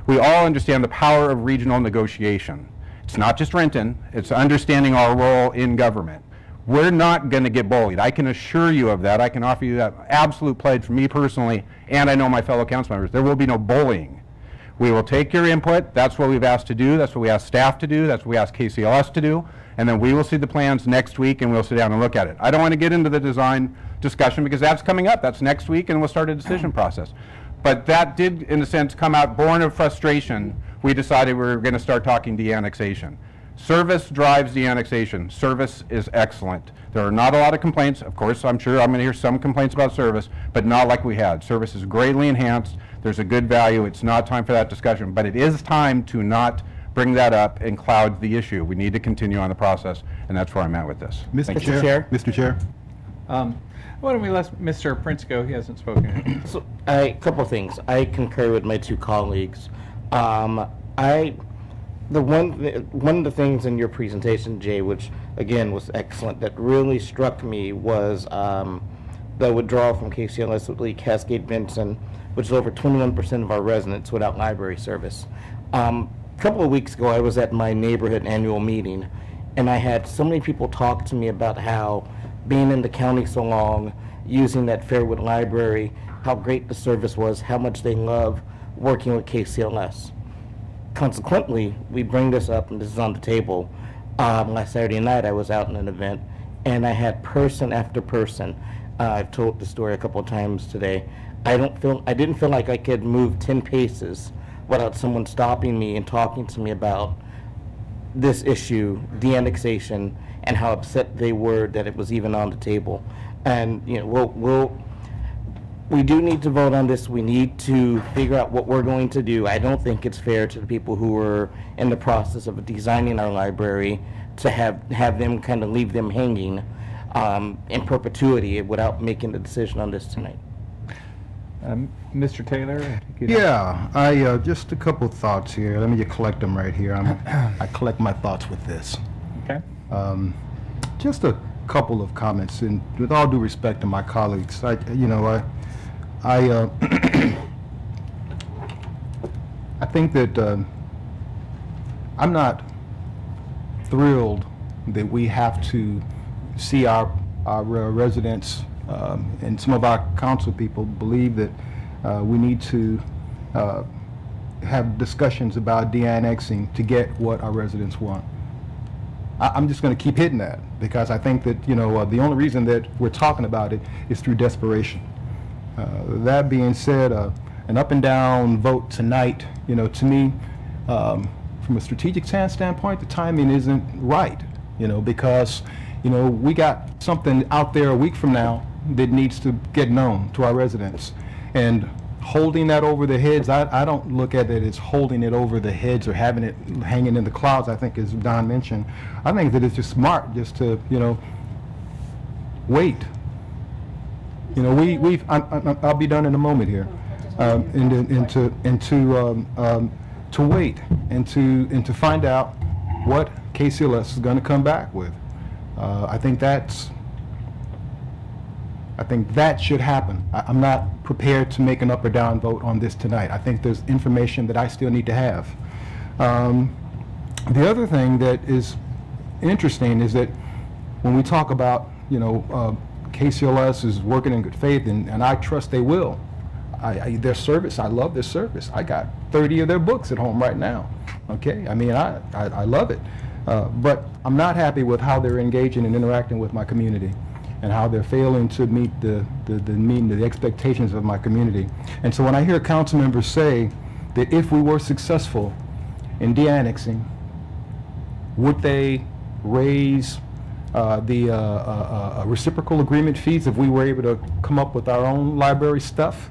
We all understand the power of regional negotiation. It's not just Renton, it's understanding our role in government. We're not going to get bullied. I can assure you of that. I can offer you that absolute pledge from me personally, and I know my fellow council members. There will be no bullying. We will take your input. That's what we've asked to do. That's what we asked staff to do. That's what we asked KCLS to do. And then we will see the plans next week, and we'll sit down and look at it. I don't want to get into the design discussion because that's coming up. That's next week, and we'll start a decision process. But that did, in a sense, come out born of frustration. We decided we were going to start talking de-annexation. Service drives de-annexation. Service is excellent. There are not a lot of complaints. Of course, I'm sure I'm going to hear some complaints about service, but not like we had. Service is greatly enhanced. There's a good value. It's not time for that discussion, but it is time to not bring that up and cloud the issue. We need to continue on the process, and that's where I'm at with this. Mr. Chair. Mr. Chair. Why don't we let Mr. Prince go? He hasn't spoken. So, a couple of things. I concur with my 2 colleagues. One of the things in your presentation, Jay, which again was excellent, that really struck me was the withdrawal from KCLS with Lee Cascade Benson, which is over 21% of our residents without library service. A couple of weeks ago, I was at my neighborhood annual meeting, and I had so many people talk to me about how being in the county so long, using that Fairwood Library, how great the service was, how much they love working with KCLS. Consequently, we bring this up, and this is on the table. Last Saturday night, I was out in an event, and I had person after person. I've told the story a couple of times today. I didn't feel like I could move 10 paces without someone stopping me and talking to me about this issue, de-annexation, and how upset they were that it was even on the table. And you know, we do need to vote on this. We need to figure out what we're going to do. I don't think it's fair to the people who are in the process of designing our library to have them kind of leave them hanging in perpetuity without making the decision on this tonight. Mr. Taylor? Yeah, just a couple thoughts here. Let me just collect them right here. I collect my thoughts with this. Okay. Just a couple of comments, and with all due respect to my colleagues, I think that I'm not thrilled that we have to see our residents and some of our council people believe that we need to have discussions about de-annexing to get what our residents want. I'm just going to keep hitting that because I think that, the only reason that we're talking about it is through desperation. That being said, an up and down vote tonight, to me, from a strategic standpoint, the timing isn't right, because, we got something out there a week from now that needs to get known to our residents. And holding that over their heads, I don't look at it as holding it over the heads or having it hanging in the clouds, I think, as Don mentioned. I think that it's just smart just to, wait. I'll be done in a moment here. To wait and to find out what KCLS is going to come back with. I think that should happen. I'm not prepared to make an up or down vote on this tonight. I think there's information that I still need to have. The other thing that is interesting is that when we talk about, KCLS is working in good faith, and I trust they will. Their service, I love their service. I got 30 of their books at home right now. Okay, I mean, I love it. But I'm not happy with how they're engaging and interacting with my community, and how they're failing to meet the expectations of my community. And so when I hear council members say that if we were successful in de-annexing, would they raise the reciprocal agreement fees if we were able to come up with our own library stuff?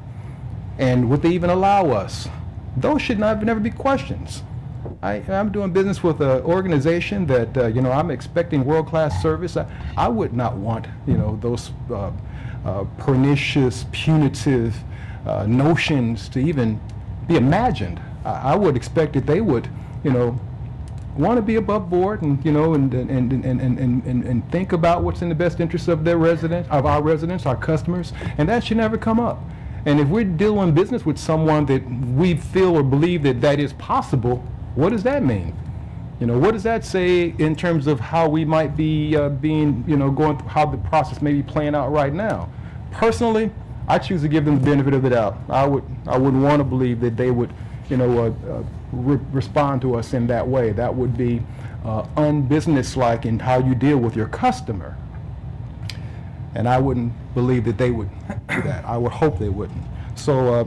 And would they even allow us? Those should never be questions. I'm doing business with an organization that, I'm expecting world-class service. I would not want, those pernicious, punitive notions to even be imagined. I would expect that they would, want to be above board and, and think about what's in the best interest of their residents, of our residents, our customers, and that should never come up. And if we're doing business with someone that we feel or believe that is possible, what does that mean? What does that say in terms of how we might be going through how the process may be playing out right now? Personally, I choose to give them the benefit of the doubt. I wouldn't want to believe that they would, respond to us in that way. That would be unbusinesslike in how you deal with your customer. And I wouldn't believe that they would do that. I would hope they wouldn't. So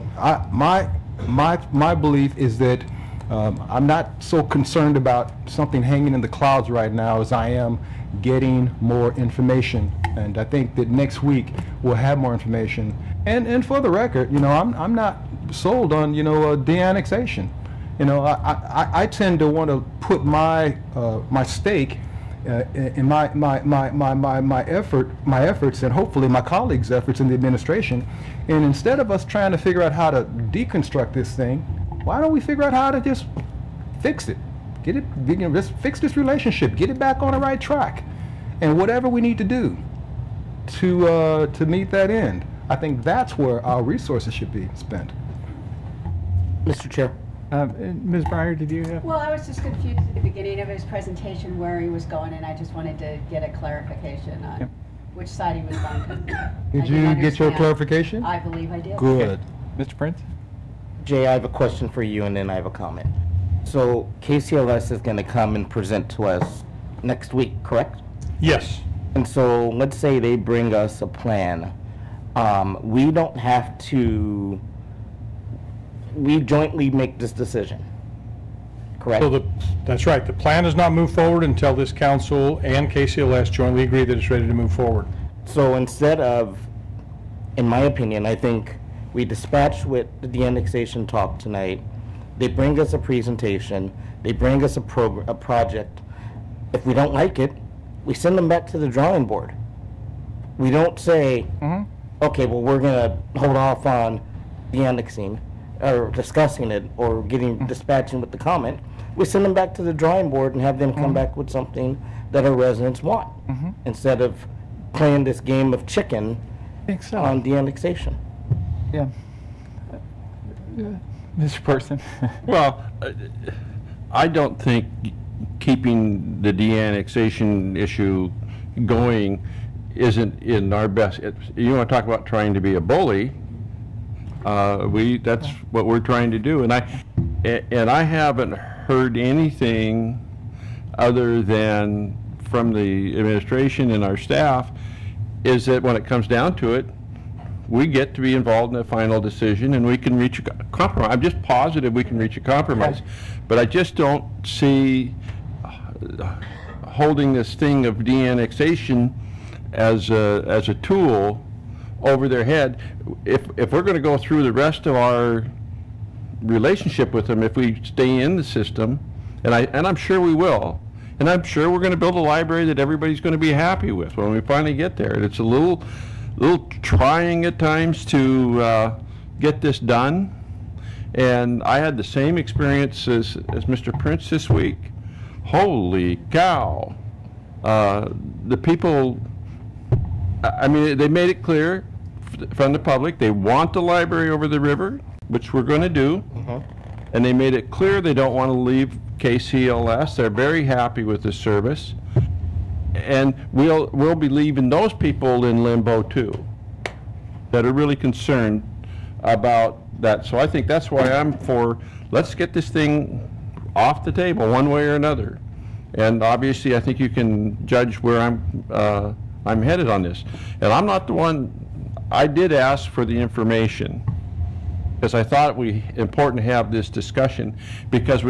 my belief is that I'm not so concerned about something hanging in the clouds right now as I am getting more information. And I think that next week we'll have more information. And for the record, I'm not sold on de-annexation. I tend to want to put my stake in my efforts, and hopefully my colleagues' efforts in the administration. And instead of us trying to figure out how to deconstruct this thing, why don't we figure out how to just fix it? Just fix this relationship, get it back on the right track, and whatever we need to do to meet that end. I think that's where our resources should be spent. Mr. Chair. Ms. Breyer, did you have? Well, I was just confused at the beginning of his presentation where he was going, and I just wanted to get a clarification on which side he was on. Did you get your clarification? I believe I did. Good. Mr. Prince? Jay, I have a question for you, and then I have a comment. So KCLS is going to come and present to us next week, correct? Yes. And so let's say they bring us a plan. We don't have to, we jointly make this decision, correct? So that's right. The plan does not move forward until this council and KCLS jointly agree that it's ready to move forward. So instead of, in my opinion, I think we dispatch with the de-annexation talk tonight. They bring us a presentation. They bring us a project. If we don't like it, we send them back to the drawing board. We don't say, okay, well, we're going to hold off on de-annexing or discussing it or dispatching with the comment. We send them back to the drawing board and have them come back with something that our residents want instead of playing this game of chicken on de-annexation. Yeah. Mr. Person? Well, I don't think keeping the de-annexation issue going isn't in our best. You want to talk about trying to be a bully? That's what we're trying to do, and I haven't heard anything other than from the administration and our staff is that when it comes down to it, we get to be involved in the final decision and we can reach a compromise. I'm just positive we can reach a compromise, but I just don't see holding this thing of de-annexation as a tool over their head. If we're going to go through the rest of our relationship with them, if we stay in the system, and I'm sure we will, and I'm sure we're going to build a library that everybody's going to be happy with when we finally get there. And it's a little trying at times to get this done. And I had the same experience as Mr. Prince this week. Holy cow. The people, I mean, they made it clear from the public they want the library over the river, which we're going to do. And they made it clear they don't want to leave KCLS. They're very happy with the service. And we'll be leaving those people in limbo too that are really concerned about that. So I think that's why I'm for, let's get this thing off the table one way or another. And obviously, I think you can judge where I'm headed on this. And I'm not the one, I did ask for the information, because I thought it important to have this discussion, because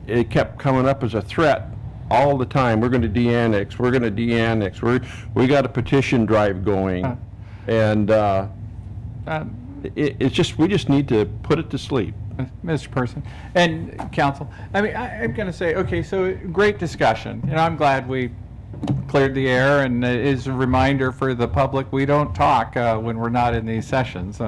it kept coming up as a threat all the time. We're going to de-annex, we're going to de-annex, we got a petition drive going, and it's just, we just need to put it to sleep. Mr. Person and Council, I mean, I'm going to say, okay, so great discussion. You know, I'm glad we cleared the air, and it is a reminder for the public, we don't talk when we're not in these sessions.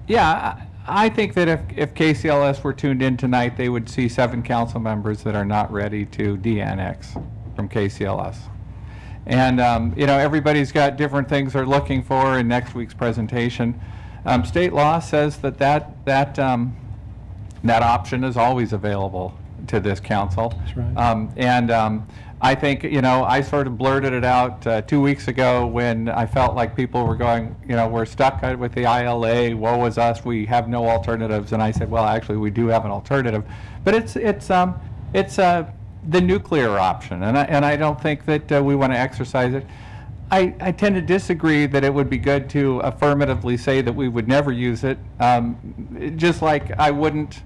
Yeah, I think that if KCLS were tuned in tonight, they would see 7 council members that are not ready to de-annex from KCLS. And, you know, everybody's got different things they're looking for in next week's presentation. State law says that option is always available to this council. That's right. I think, you know, I sort of blurted it out 2 weeks ago when I felt like people were going, you know, we're stuck with the ILA, woe is us, we have no alternatives. And I said, well, actually, we do have an alternative. But it's the nuclear option, and I don't think that we want to exercise it. I tend to disagree that it would be good to affirmatively say that we would never use it. Just like I wouldn't,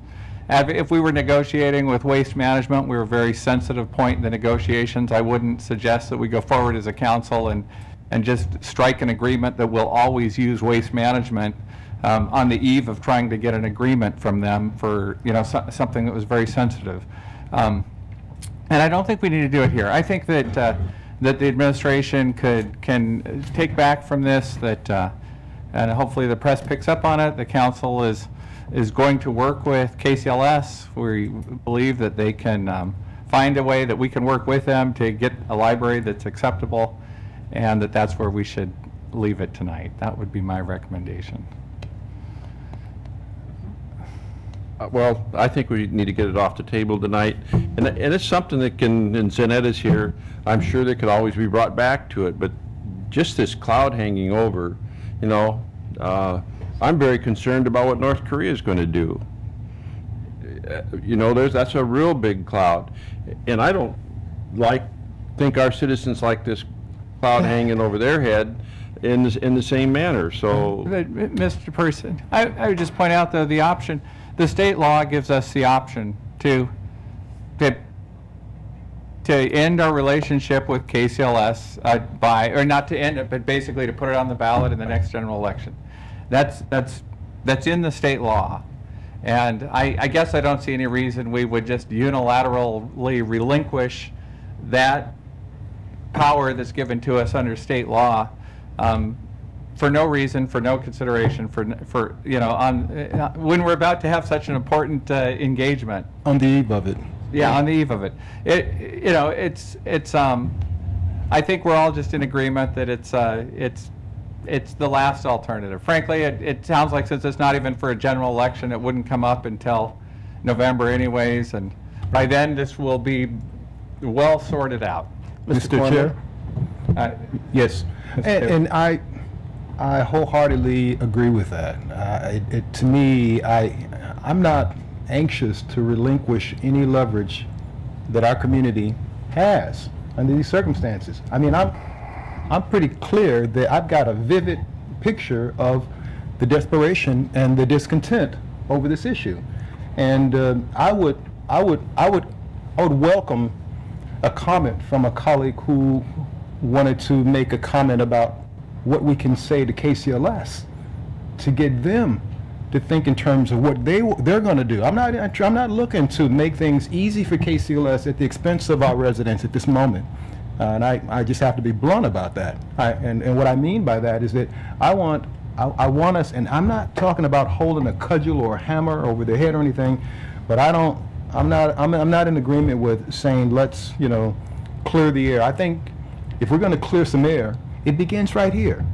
if we were negotiating with Waste Management, we were a very sensitive point in the negotiations. I wouldn't suggest that we go forward as a council and just strike an agreement that we'll always use Waste Management on the eve of trying to get an agreement from them for, you know, something that was very sensitive. And I don't think we need to do it here. I think that that the administration can take back from this, and hopefully the press picks up on it. The council is going to work with KCLS. We believe that they can find a way that we can work with them to get a library that's acceptable, and that's where we should leave it tonight. That would be my recommendation. Well, I think we need to get it off the table tonight, and it's something that can, and Zanetta's here, I'm sure that could always be brought back to it, but just this cloud hanging over, you know, I'm very concerned about what North Korea is going to do. You know, that's a real big cloud, and I don't think our citizens like this cloud hanging over their head in the same manner. So, Mr. Person, I would just point out though the option. The state law gives us the option to end our relationship with KCLS or not to end it, but basically to put it on the ballot in the next general election. That's in the state law, and I guess I don't see any reason we would just unilaterally relinquish that power that's given to us under state law. For no reason, for no consideration, for you know, when we're about to have such an important engagement. On the eve of it. Yeah, on the eve of it. You know, it's. I think we're all just in agreement that it's the last alternative. Frankly, it sounds like since it's not even for a general election, it wouldn't come up until November anyways, and by then this will be well sorted out. Mr. Chair? Yes, and I wholeheartedly agree with that. To me, I'm not anxious to relinquish any leverage that our community has under these circumstances. I mean, I'm pretty clear that I've got a vivid picture of the desperation and the discontent over this issue, and I would welcome a comment from a colleague who wanted to make a comment about what we can say to KCLS to get them to think in terms of what they're going to do. I'm not looking to make things easy for KCLS at the expense of our residents at this moment, and I just have to be blunt about that. And what I mean by that is that I want us, and I'm not talking about holding a cudgel or a hammer over their head or anything, but I'm not in agreement with saying let's, you know, clear the air. I think if we're going to clear some air, it begins right here.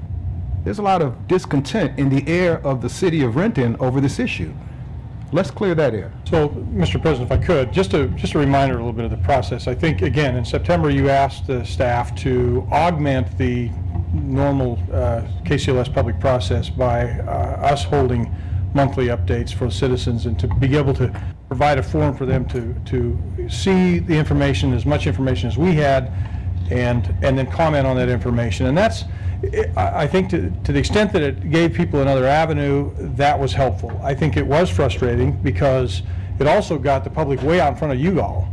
There's a lot of discontent in the air of the city of Renton over this issue. Let's clear that air. So, Mr. President, if I could, just a reminder a little bit of the process. I think, again, in September you asked the staff to augment the normal KCLS public process by us holding monthly updates for citizens, and to be able to provide a forum for them to see the information, as much information as we had, and then comment on that information. And that's, I think, to the extent that it gave people another avenue, that was helpful. I think it was frustrating because it also got the public way out in front of you all.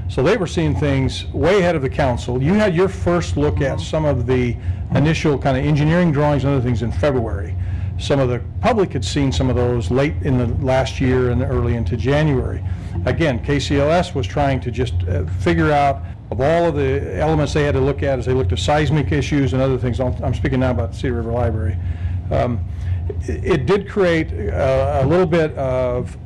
So they were seeing things way ahead of the council. You had your first look at some of the initial kind of engineering drawings and other things in February. Some of the public had seen some of those late in the last year and early into January. Again, KCLS was trying to just figure out, of all of the elements they had to look at as they looked at seismic issues and other things. I'm speaking now about the Cedar River Library. It did create a little bit of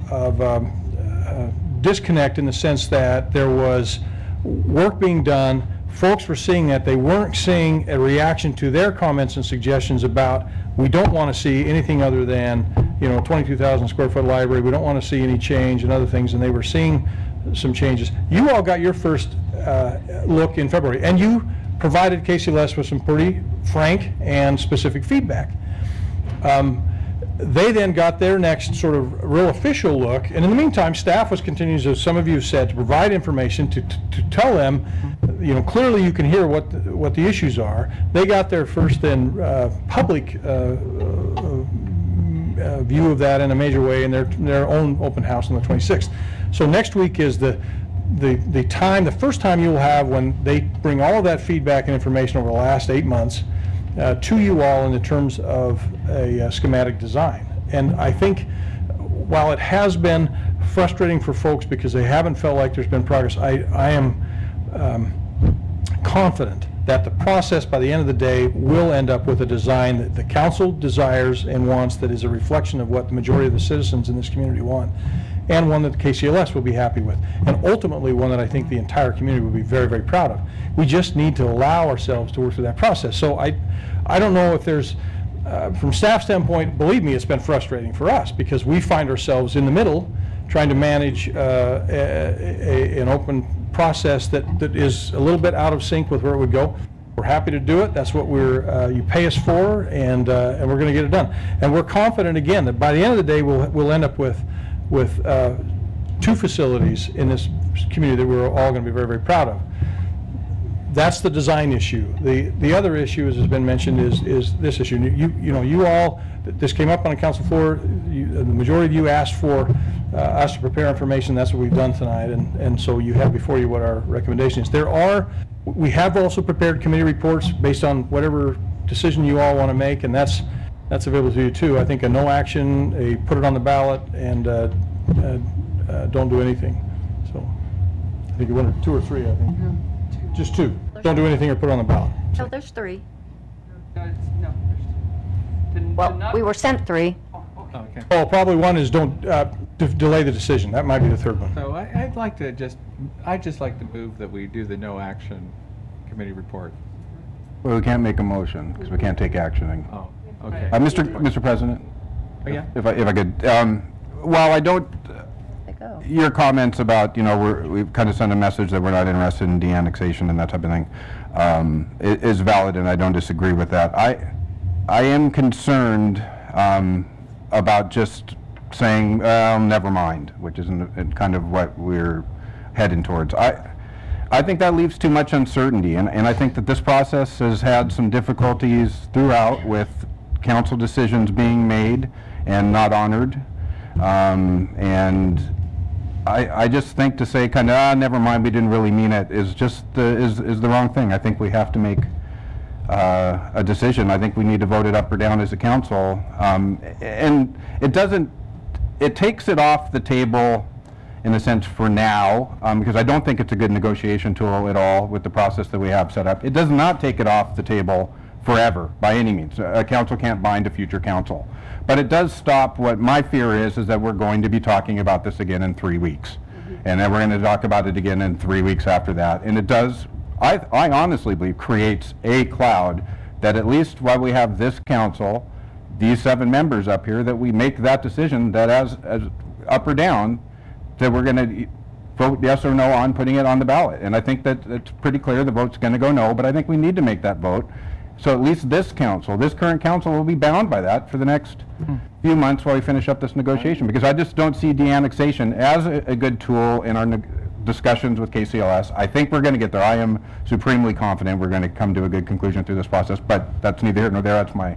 disconnect in the sense that there was work being done. Folks were seeing that. They weren't seeing a reaction to their comments and suggestions about, we don't want to see anything other than, 22,000 square foot library. We don't want to see any change and other things. And they were seeing some changes. You all got your first look in February, and you provided KCLS with some pretty frank and specific feedback. They then got their next sort of real official look, and in the meantime, staff was continuing, as some of you have said, to provide information to tell them, clearly you can hear what the issues are. They got their first then public view of that in a major way in their own open house on the 26th. So next week is the first time you will have when they bring all of that feedback and information over the last 8 months to you all in the terms of a schematic design. And I think while it has been frustrating for folks because they haven't felt like there's been progress, I am confident that the process by the end of the day will end up with a design that the council desires and wants, that is a reflection of what the majority of the citizens in this community want, and one that the KCLS will be happy with, and ultimately one that I think the entire community will be very, very proud of. We just need to allow ourselves to work through that process. So I don't know if there's, from staff standpoint, believe me, it's been frustrating for us because we find ourselves in the middle trying to manage an open process that is a little bit out of sync with where it would go. We're happy to do it. That's what you pay us for, and we're going to get it done. And we're confident, again, that by the end of the day, we'll end up with 2 facilities in this community that we're all going to be very, very proud of. That's the design issue. The other issue, as has been mentioned, is this issue. You all, this came up on the council floor. The majority of you asked for us to prepare information. That's what we've done tonight, and so you have before you what our recommendation is. We have also prepared committee reports based on whatever decision you all want to make, and that's available to you too. I think a no action, a put it on the ballot, and don't do anything. So I think you wanted 2 or 3. I think just 2. Don't do anything or put it on the ballot. No, there's 3. No. Well, we were sent 3. Okay. Oh, probably one is don't delay the decision. That might be the third one. So I'd just like to move that we do the no action committee report. Well, we can't make a motion because we can't take action. Oh, okay. Mr. President, Oh, yeah? if I could, while I don't, your comments about, we've kind of sent a message that we're not interested in de-annexation and that type of thing, is valid, and I don't disagree with that. I am concerned about just saying, never mind, which is kind of what we're heading towards. I think that leaves too much uncertainty, and I think that this process has had some difficulties throughout with council decisions being made and not honored, and I just think to say kind of, never mind, we didn't really mean it, is just is the wrong thing. I think we have to make a decision. I think we need to vote it up or down as a council, and it takes it off the table in a sense for now, because I don't think it's a good negotiation tool at all with the process that we have set up. It does not take it off the table forever by any means. A council can't bind a future council, but it does stop what my fear is that we're going to be talking about this again in 3 weeks, and then we're going to talk about it again in 3 weeks after that, and it does, I honestly believe, creates a cloud that at least while we have this council, these 7 members up here, that we make that decision that as up or down, that we're going to vote yes or no on putting it on the ballot. And I think that it's pretty clear the vote's going to go no, but I think we need to make that vote So at least this council, this current council, will be bound by that for the next few months while we finish up this negotiation, because I just don't see de-annexation as a good tool in our discussions with KCLS. I think we're going to get there. I am supremely confident we're going to come to a good conclusion through this process, but that's neither here nor there. That's my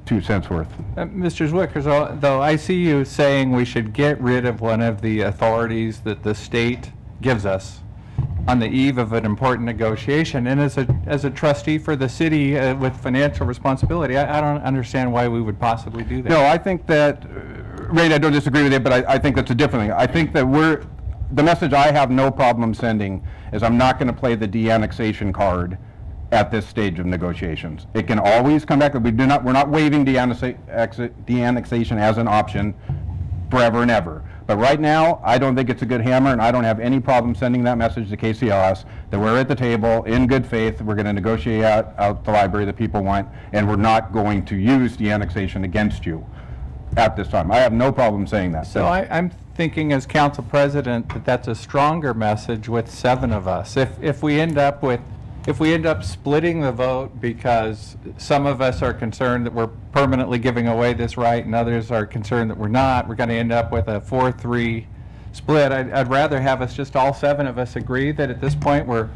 2 cents worth. Mr. Zwicker, though, I see you saying we should get rid of one of the authorities that the state gives us on the eve of an important negotiation, and as a trustee for the city with financial responsibility, I don't understand why we would possibly do that. No, I think that, Ray, I don't disagree with you, but I think that's a different thing. I think that the message I have no problem sending is I'm not going to play the de-annexation card at this stage of negotiations. It can always come back. We're not waiving de-annexation as an option forever and ever. But right now, I don't think it's a good hammer, and I don't have any problem sending that message to KCLS that we're at the table in good faith. We're going to negotiate out the library that people want, and we're not going to use de-annexation against you at this time. I have no problem saying that. So I'm thinking as council president that that's a stronger message with 7 of us. If we end up splitting the vote because some of us are concerned that we're permanently giving away this right and others are concerned that we're not, we're going to end up with a 4-3 split. I'd rather have us just all 7 of us agree that at this point we're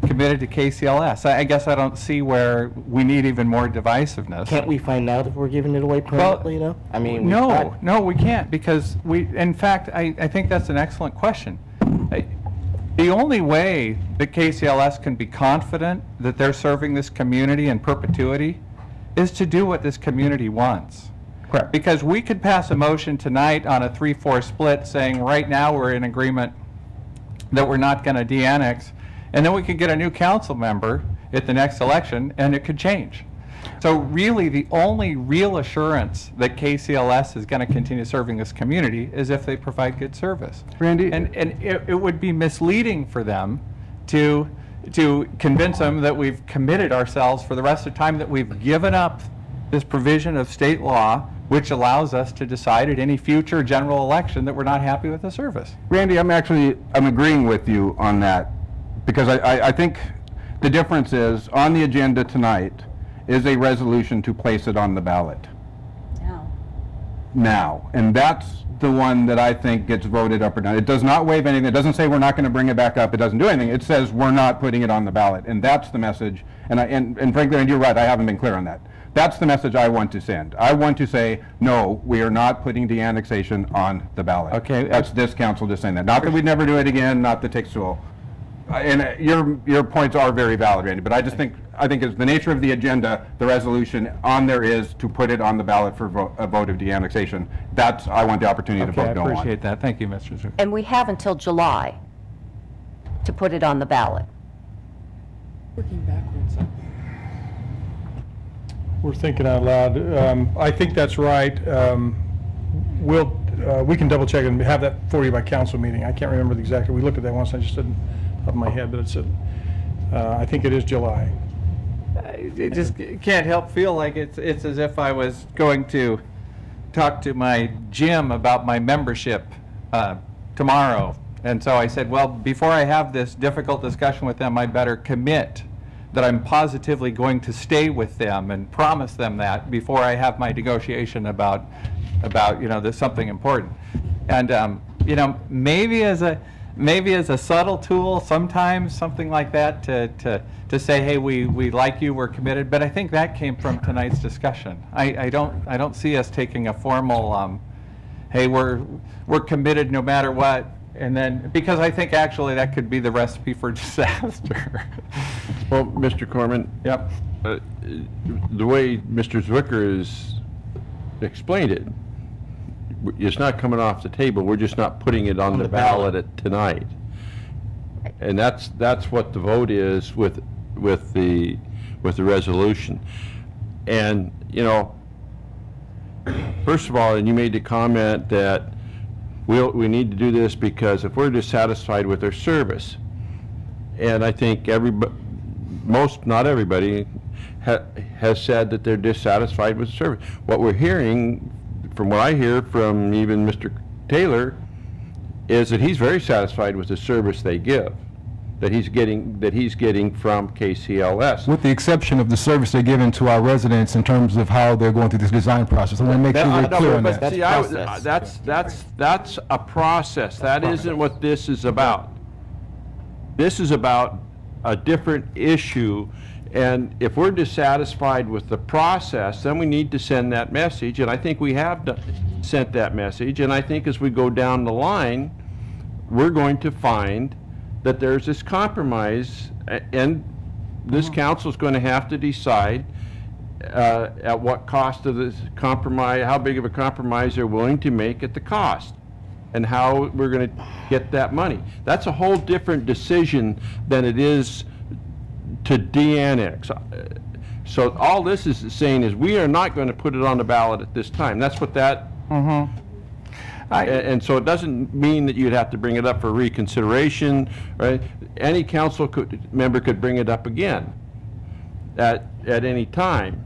committed to KCLS. I guess I don't see where we need even more divisiveness. Can't we find out if we're giving it away permanently, though? I mean, no, we can't, because in fact, I think that's an excellent question. The only way that KCLS can be confident that they're serving this community in perpetuity is to do what this community wants. Correct. Because we could pass a motion tonight on a 3-4 split saying right now we're in agreement that we're not going to de-annex, and then we could get a new council member at the next election and it could change. So really the only real assurance that KCLS is going to continue serving this community is if they provide good service. Randy? And it would be misleading for them to convince them that we've committed ourselves for the rest of the time, that we've given up this provision of state law which allows us to decide at any future general election that we're not happy with the service. Randy, I'm agreeing with you on that, because I think the difference is on the agenda tonight is a resolution to place it on the ballot. Now. And that's the one that I think gets voted up or down. It does not waive anything. It doesn't say we're not going to bring it back up. It doesn't do anything. It says we're not putting it on the ballot. And that's the message. And frankly, and you're right, I haven't been clear on that. That's the message I want to send. I want to say, no, we are not putting de-annexation on the ballot. Okay. That's this council just saying that. Not that we'd never do it again, not that takes too long. And your points are very valid, Randy, but I think it's the nature of the agenda, the resolution on there is to put it on the ballot for a vote of de-annexation. That's, I want the opportunity to vote no on. I appreciate that. Thank you, Mr. Zucker. And we have until July to put it on the ballot. Working backwards. We're thinking out loud. I think that's right. We can double check and have that for you by council meeting. I can't remember the exact, we looked at that once, I just didn't off my head, but I think it is July. It just can't help feel like it's as if I was going to talk to my gym about my membership tomorrow. And so I said, well, before I have this difficult discussion with them, I better commit that I'm positively going to stay with them and promise them that before I have my negotiation about there's something important. And maybe as a subtle tool, sometimes something like that to say, hey, we like you, we're committed. But I think that came from tonight's discussion. I don't see us taking a formal, hey, we're committed no matter what. And then, because I think actually that could be the recipe for disaster. Well, Mr. Corman. Yep. The way Mr. Zwicker has explained it, it's not coming off the table. We're just not putting it on the ballot tonight. And that's what the vote is with the resolution. And first of all, and you made the comment that we need to do this because if we're dissatisfied with their service, and I think not everybody has said that they're dissatisfied with the service. What we're hearing, from what I hear from even Mr. Taylor, is that he's very satisfied with the service they give. that he's getting from KCLS. With the exception of the service they're giving to our residents in terms of how they're going through this design process. I want to make sure we're clear on that. That's a process. That isn't what this is about. This is about a different issue, and if we're dissatisfied with the process, then we need to send that message, and I think we have sent that message, and I think as we go down the line, we're going to find that there's this compromise, and this council's going to have to decide at what cost of this compromise, how big of a compromise they're willing to make at the cost, and how we're going to get that money. That's a whole different decision than it is to de-annex. So all this is saying is we are not going to put it on the ballot at this time. That's what that... And so it doesn't mean that you'd have to bring it up for reconsideration, right? Any council member could bring it up again at any time.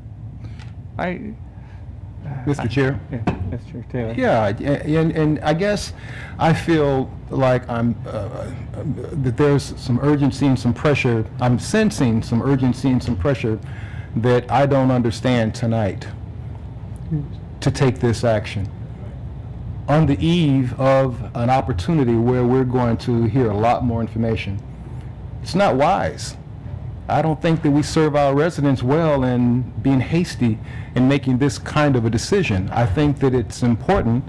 Mr. Chair? Yeah, Mr. Taylor. Yeah, and I guess I feel like that there's some urgency and some pressure. I'm sensing some urgency and some pressure that I don't understand tonight to take this action on the eve of an opportunity where we're going to hear a lot more information. It's not wise. I don't think that we serve our residents well in being hasty in making this kind of a decision. I think that it's important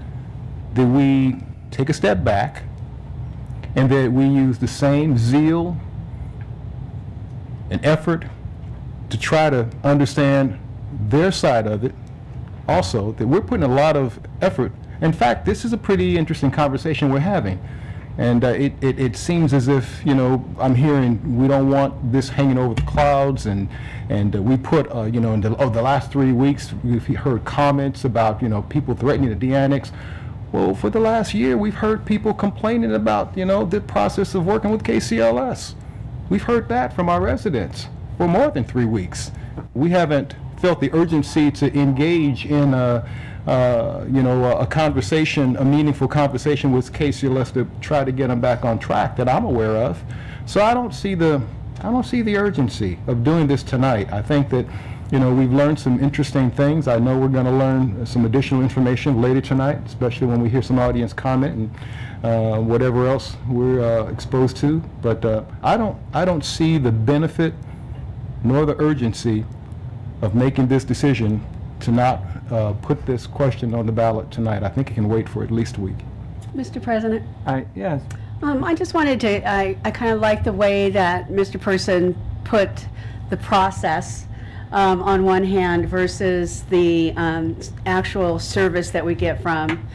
that we take a step back and that we use the same zeal and effort to try to understand their side of it also, that we're putting a lot of effort. In fact, this is a pretty interesting conversation we're having. And it seems as if, you know, I'm hearing we don't want this hanging over the clouds, and we put, you know, over the last 3 weeks, we've heard comments about, you know, people threatening to de-annex. Well, for the last year, we've heard people complaining about, you know, the process of working with KCLS. We've heard that from our residents for more than 3 weeks. We haven't felt the urgency to engage in you know, a conversation, a meaningful conversation with KCLS to try to get them back on track that I'm aware of. So I don't see the urgency of doing this tonight. I think that, you know, we've learned some interesting things. I know we're going to learn some additional information later tonight, especially when we hear some audience comment and whatever else we're exposed to. But I don't see the benefit nor the urgency of making this decision to not put this question on the ballot tonight. I think it can wait for at least a week. Mr. President? Yes. I just wanted to, I kind of like the way that Mr. Person put the process on one hand versus the actual service that we get from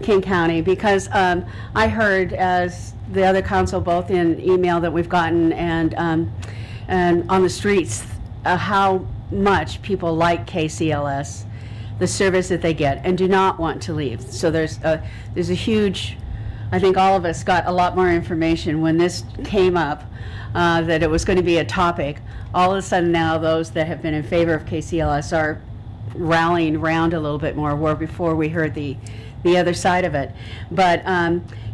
King County, because I heard, as the other council, both in email that we've gotten and on the streets, how much people like KCLS, the service that they get, and do not want to leave. So there's a huge, I think all of us got a lot more information when this came up, that it was going to be a topic. All of a sudden now those that have been in favor of KCLS are rallying around a little bit more, where before we heard the other side of it. But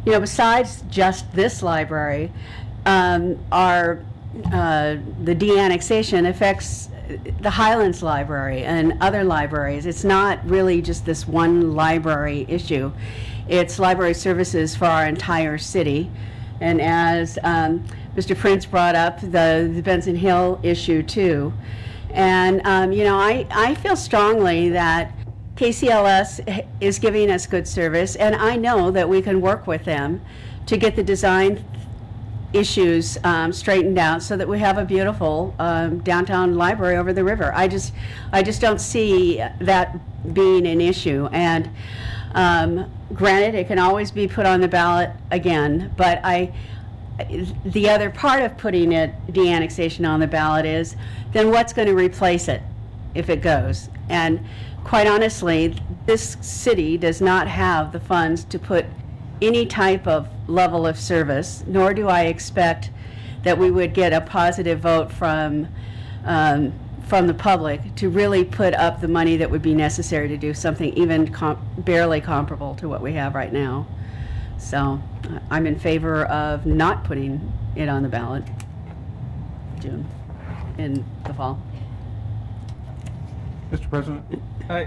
you know, besides just this library, the de-annexation affects the Highlands Library and other libraries. It's not really just this one library issue. It's library services for our entire city. And as Mr. Prince brought up, the Benson Hill issue too. And you know, I feel strongly that KCLS is giving us good service, and I know that we can work with them to get the design issues straightened out so that we have a beautiful downtown library over the river. I just don't see that being an issue. And granted, it can always be put on the ballot again, but the other part of putting de-annexation on the ballot is then what's going to replace it if it goes. And quite honestly, this city does not have the funds to put any type of level of service, nor do I expect that we would get a positive vote from the public to really put up the money that would be necessary to do something even barely comparable to what we have right now. So I'm in favor of not putting it on the ballot. do in the fall. Mr. President?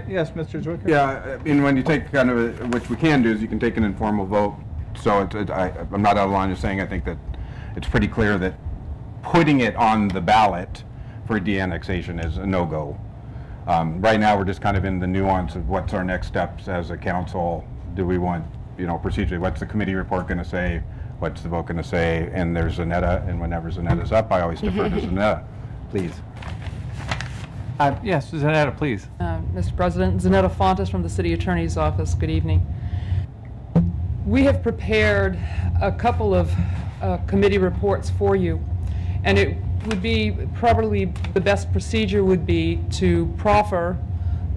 Yes, Mr. Zwicker? Yeah, I mean, when you take kind of, which we can do is you can take an informal vote. So I'm not out of line just saying I think that it's pretty clear that putting it on the ballot for de-annexation is a no-go. Right now, we're just kind of in the nuance of what's our next steps as a council. Do we want, procedurally, what's the committee report going to say? What's the vote going to say? And there's Zanetta, and whenever Zanetta's up, I always defer to Zanetta. Please. Yes, Zanetta, please. Mr. President, Zanetta Fontes from the City Attorney's Office. Good evening. We have prepared a couple of committee reports for you, and it would be probably the best procedure would be to proffer,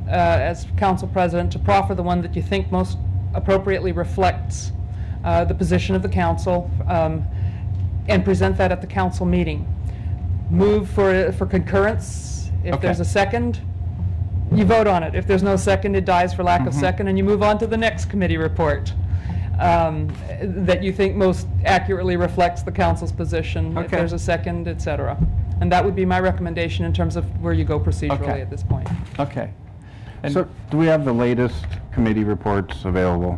as Council President, to proffer the one that you think most appropriately reflects the position of the Council, and present that at the Council meeting. Move for concurrence. If there's a second, you vote on it. If there's no second, it dies for lack of second, and you move on to the next committee report that you think most accurately reflects the Council's position. If there's a second, etc. And that would be my recommendation in terms of where you go procedurally at this point. Okay. And So do we have the latest committee reports available?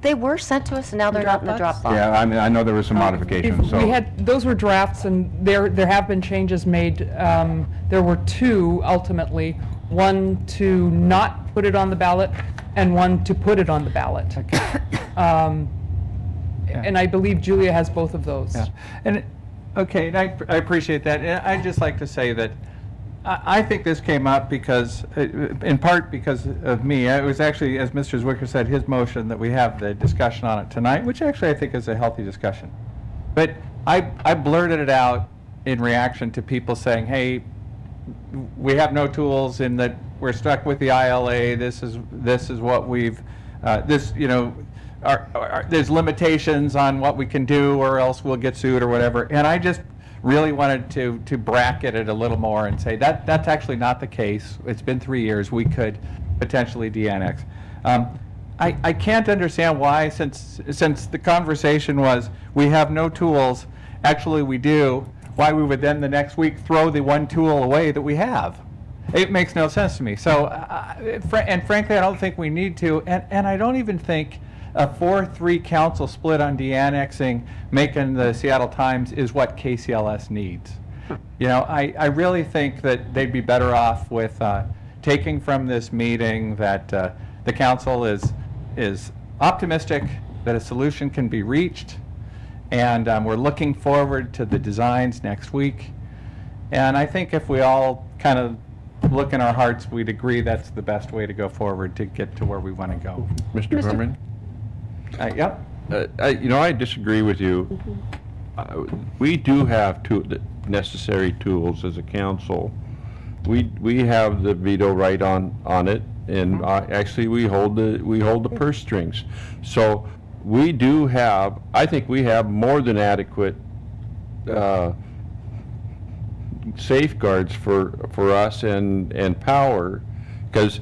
They were sent to us, and now they're not in the Dropbox. Yeah, I mean, I know there was some modifications, so. We had, those were drafts, and there have been changes made. There were two ultimately, one to not put it on the ballot and one to put it on the ballot. And I believe Julia has both of those. Yeah. And and I appreciate that. And I'd just like to say that I think this came up because, in part because of me. It was actually, as Mr. Zwicker said, his motion that we have the discussion on it tonight, which actually I think is a healthy discussion. But I blurted it out in reaction to people saying, hey, we have no tools in that we're stuck with the ILA. This is what we've, there's limitations on what we can do or else we'll get sued or whatever. And I just really wanted to bracket it a little more and say that's actually not the case. It's been 3 years. We could potentially de-annex. I can't understand why, since the conversation was we have no tools, actually we do, why we would then the next week throw the one tool away that we have. It makes no sense to me. So, and frankly, I don't think we need to, and I don't even think a 4-3 council split on de-annexing, making the Seattle Times, is what KCLS needs. I really think that they'd be better off with taking from this meeting that the council is optimistic that a solution can be reached, and we're looking forward to the designs next week. And I think if we all kind of look in our hearts, we'd agree that's the best way to go forward to get to where we want to go. Mr. Berman? Yep. I disagree with you. We do have the necessary tools as a council. We have the veto right on it, and actually we hold the purse strings. So we do have. I think we have more than adequate safeguards for us and power, because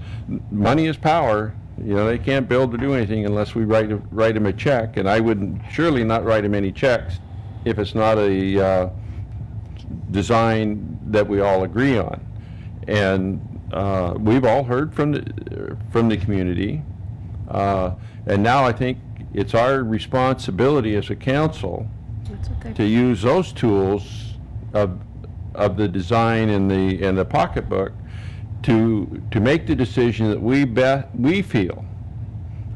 money is power. They can't build or do anything unless we write them a check, and I would surely not write them any checks if it's not a design that we all agree on. And we've all heard from the community, and now I think it's our responsibility as a council to use those tools of the design and the pocketbook to make the decision that we feel.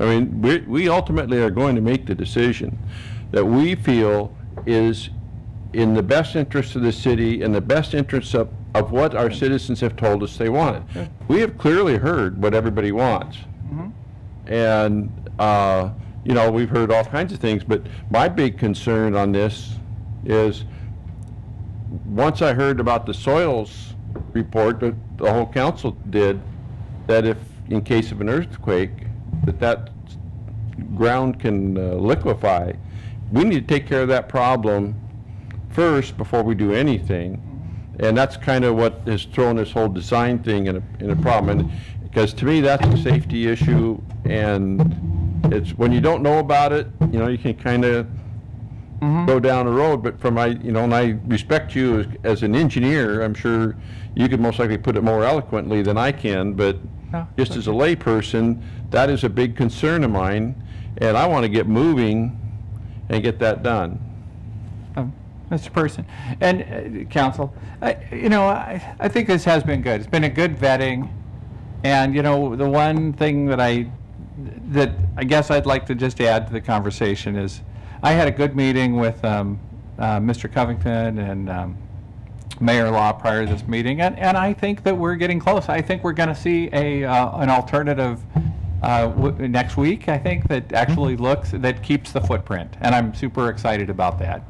I mean, we ultimately are going to make the decision that we feel is in the best interest of the city and the best interest of what our citizens have told us they wanted. We have clearly heard what everybody wants. And, we've heard all kinds of things, but my big concern on this is once I heard about the soils report that the whole council did, that if in case of an earthquake that ground can liquefy, we need to take care of that problem first before we do anything. And that's kind of what has thrown this whole design thing in a problem. And because to me that's a safety issue, and it's when you don't know about it, you can kind of go down the road, but from my, you know, and I respect you as an engineer, I'm sure you could most likely put it more eloquently than I can, but just as a layperson, that is a big concern of mine, and I want to get moving and get that done. Mr. Person, and Council, you know, I think this has been good. It's been a good vetting, and you know, the one thing that I guess I'd like to just add to the conversation is, I had a good meeting with Mr. Covington and Mayor Law prior to this meeting, and I think that we're getting close. I think we're going to see an alternative next week. I think that actually that keeps the footprint, and I'm super excited about that.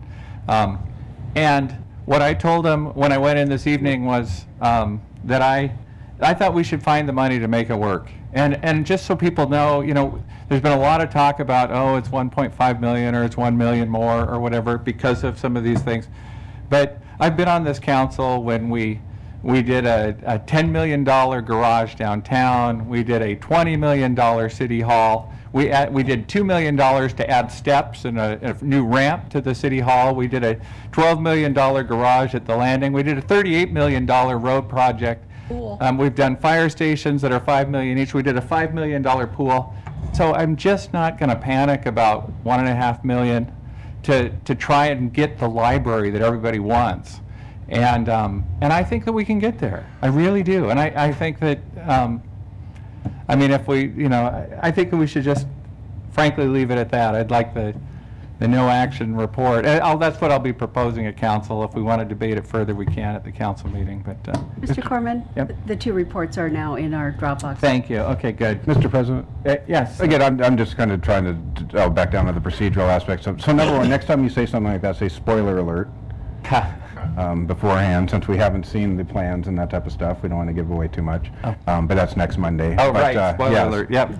And what I told him when I went in this evening was that I thought we should find the money to make it work. And just so people know, you know, there's been a lot of talk about, oh, it's 1.5 million or it's 1 million more or whatever because of some of these things. But I've been on this council when we did a $10 million garage downtown. We did a $20 million city hall. We did $2 million to add steps and a new ramp to the city hall. We did a $12 million garage at the landing. We did a $38 million road project. Cool. We've done fire stations that are $5 million each. We did a $5 million pool. So I'm just not going to panic about $1.5 million to try and get the library that everybody wants. And I think that we can get there. I really do. And I think that, I mean, if we, you know, I think that we should just frankly leave it at that. I'd like the no action report. That's what I'll be proposing at council. If we want to debate it further, we can at the council meeting. But Mr. Corman, yep. The two reports are now in our Dropbox. Thank you. Okay, good. Mr. President? Yes. Again, I'm just kind of trying to back down to the procedural aspects. So number one, next time you say something like that, say spoiler alert. Beforehand, since we haven't seen the plans and that type of stuff, we don't want to give away too much. But that's next Monday. Oh, but, right. Spoiler yes. alert. Yep.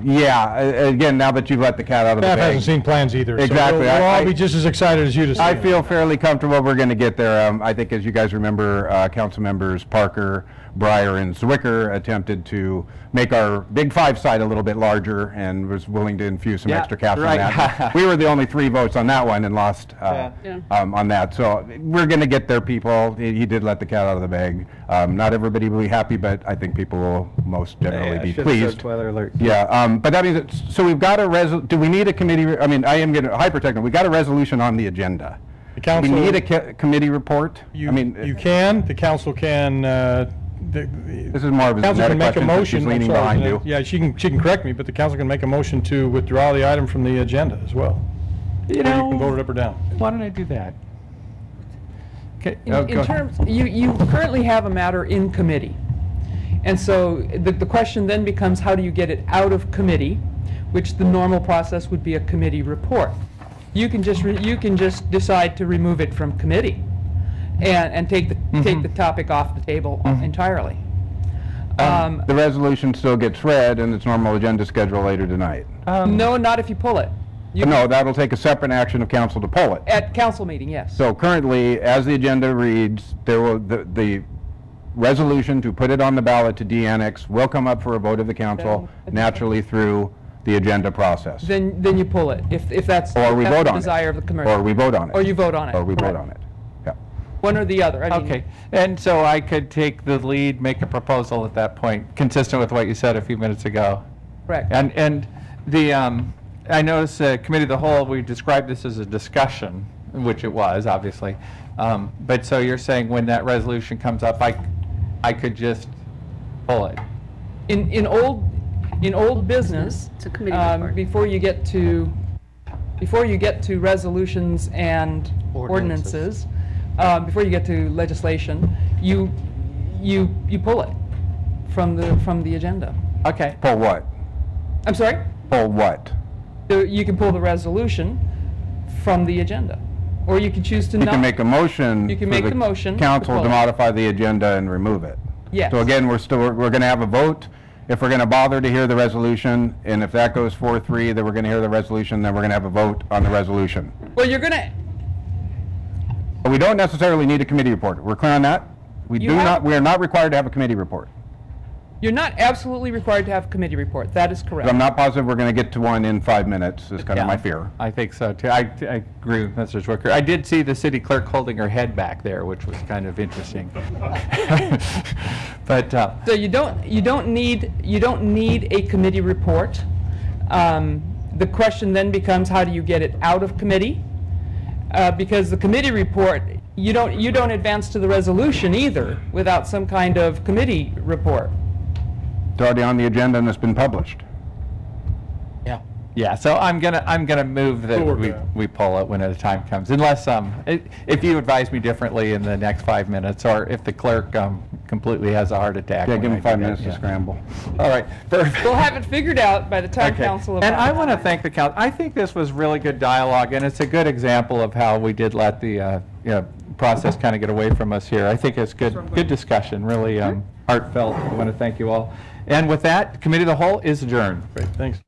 Yeah. Again, now that you've let the cat out of the Staff bag. hasn't seen plans either. Exactly. So we'll all be just as excited as you to see I it. feel fairly comfortable we're going to get there. I think, as you guys remember, council members Parker, Breyer, and Zwicker attempted to make our Big Five site a little bit larger and was willing to infuse some extra cash on that. We were the only 3 votes on that one and lost on that. So we're going to get there, people. He did let the cat out of the bag. Not everybody will be happy, but I think people will most generally be pleased. Spoiler alert. Yeah, but that means so we've got a do we need a committee? I mean, I am getting hyper-technical. We got a resolution on the agenda. The council, we need a committee report. I mean, you can. The council can. This is more of a council can make a motion. She's leaning behind you. Yeah, she can correct me, but the council can make a motion to withdraw the item from the agenda as well. You know, you can vote it up or down. Why don't I do that? Okay. In terms, you currently have a matter in committee, and so the question then becomes, how do you get it out of committee, which the normal process would be a committee report. You can just decide to remove it from committee, and take the topic off the table entirely. The resolution still gets read in its normal agenda schedule later tonight. No, not if you pull it. No, that'll take a separate action of council to pull it. At council meeting, yes. So currently, as the agenda reads, there will the resolution to put it on the ballot to de-annex will come up for a vote of the council naturally through the agenda process. Then you pull it if that's or we vote the on desire it. of the commercial. Or we vote on it. Or you vote on it. Or we vote on it. Yeah. One or the other. I mean, Okay, and so I could take the lead, make a proposal at that point, consistent with what you said a few minutes ago. Correct. And the I notice committee of the whole, we described this as a discussion, which it was obviously, but so you're saying when that resolution comes up, I could just pull it. In old business, It's a committee report. before you get to resolutions and ordinances, before you get to legislation, you pull it from the agenda. Okay. Pull what? I'm sorry? Pull what? You can pull the resolution from the agenda, or you can choose to You not. can make a motion. You can for make the the motion to council pull to it. modify the agenda and remove it. Yes. So again, we're going to have a vote. If we're going to bother to hear the resolution, and if that goes 4-3, then we're going to hear the resolution, then we're going to have a vote on the resolution. Well, you're gonna. But we don't necessarily need a committee report. We're clear on that? We You do have- not. We are not required to have a committee report. You're not absolutely required to have a committee report. That is correct. I'm not positive we're going to get to one in 5 minutes, is kind of my fear. I think so, too. I agree with Mr. Zwicker. I did see the city clerk holding her head back there, which was kind of interesting. But so you don't need a committee report. The question then becomes, how do you get it out of committee? Because the committee report, you don't advance to the resolution either without some kind of committee report. It's already on the agenda and it's been published. Yeah. yeah, so I'm gonna move that We'll work we pull it when the time comes, unless if you advise me differently in the next 5 minutes, or if the clerk completely has a heart attack. Yeah, when give I him do 5 that, minutes to scramble. All right. We'll have it figured out by the time Okay. council. And I arrives. want to thank the council. I think this was really good dialogue, and it's a good example of how we did let the process kind of get away from us here. I think it's good discussion, really heartfelt. I want to thank you all. And with that, Committee of the Whole is adjourned. Great, thanks.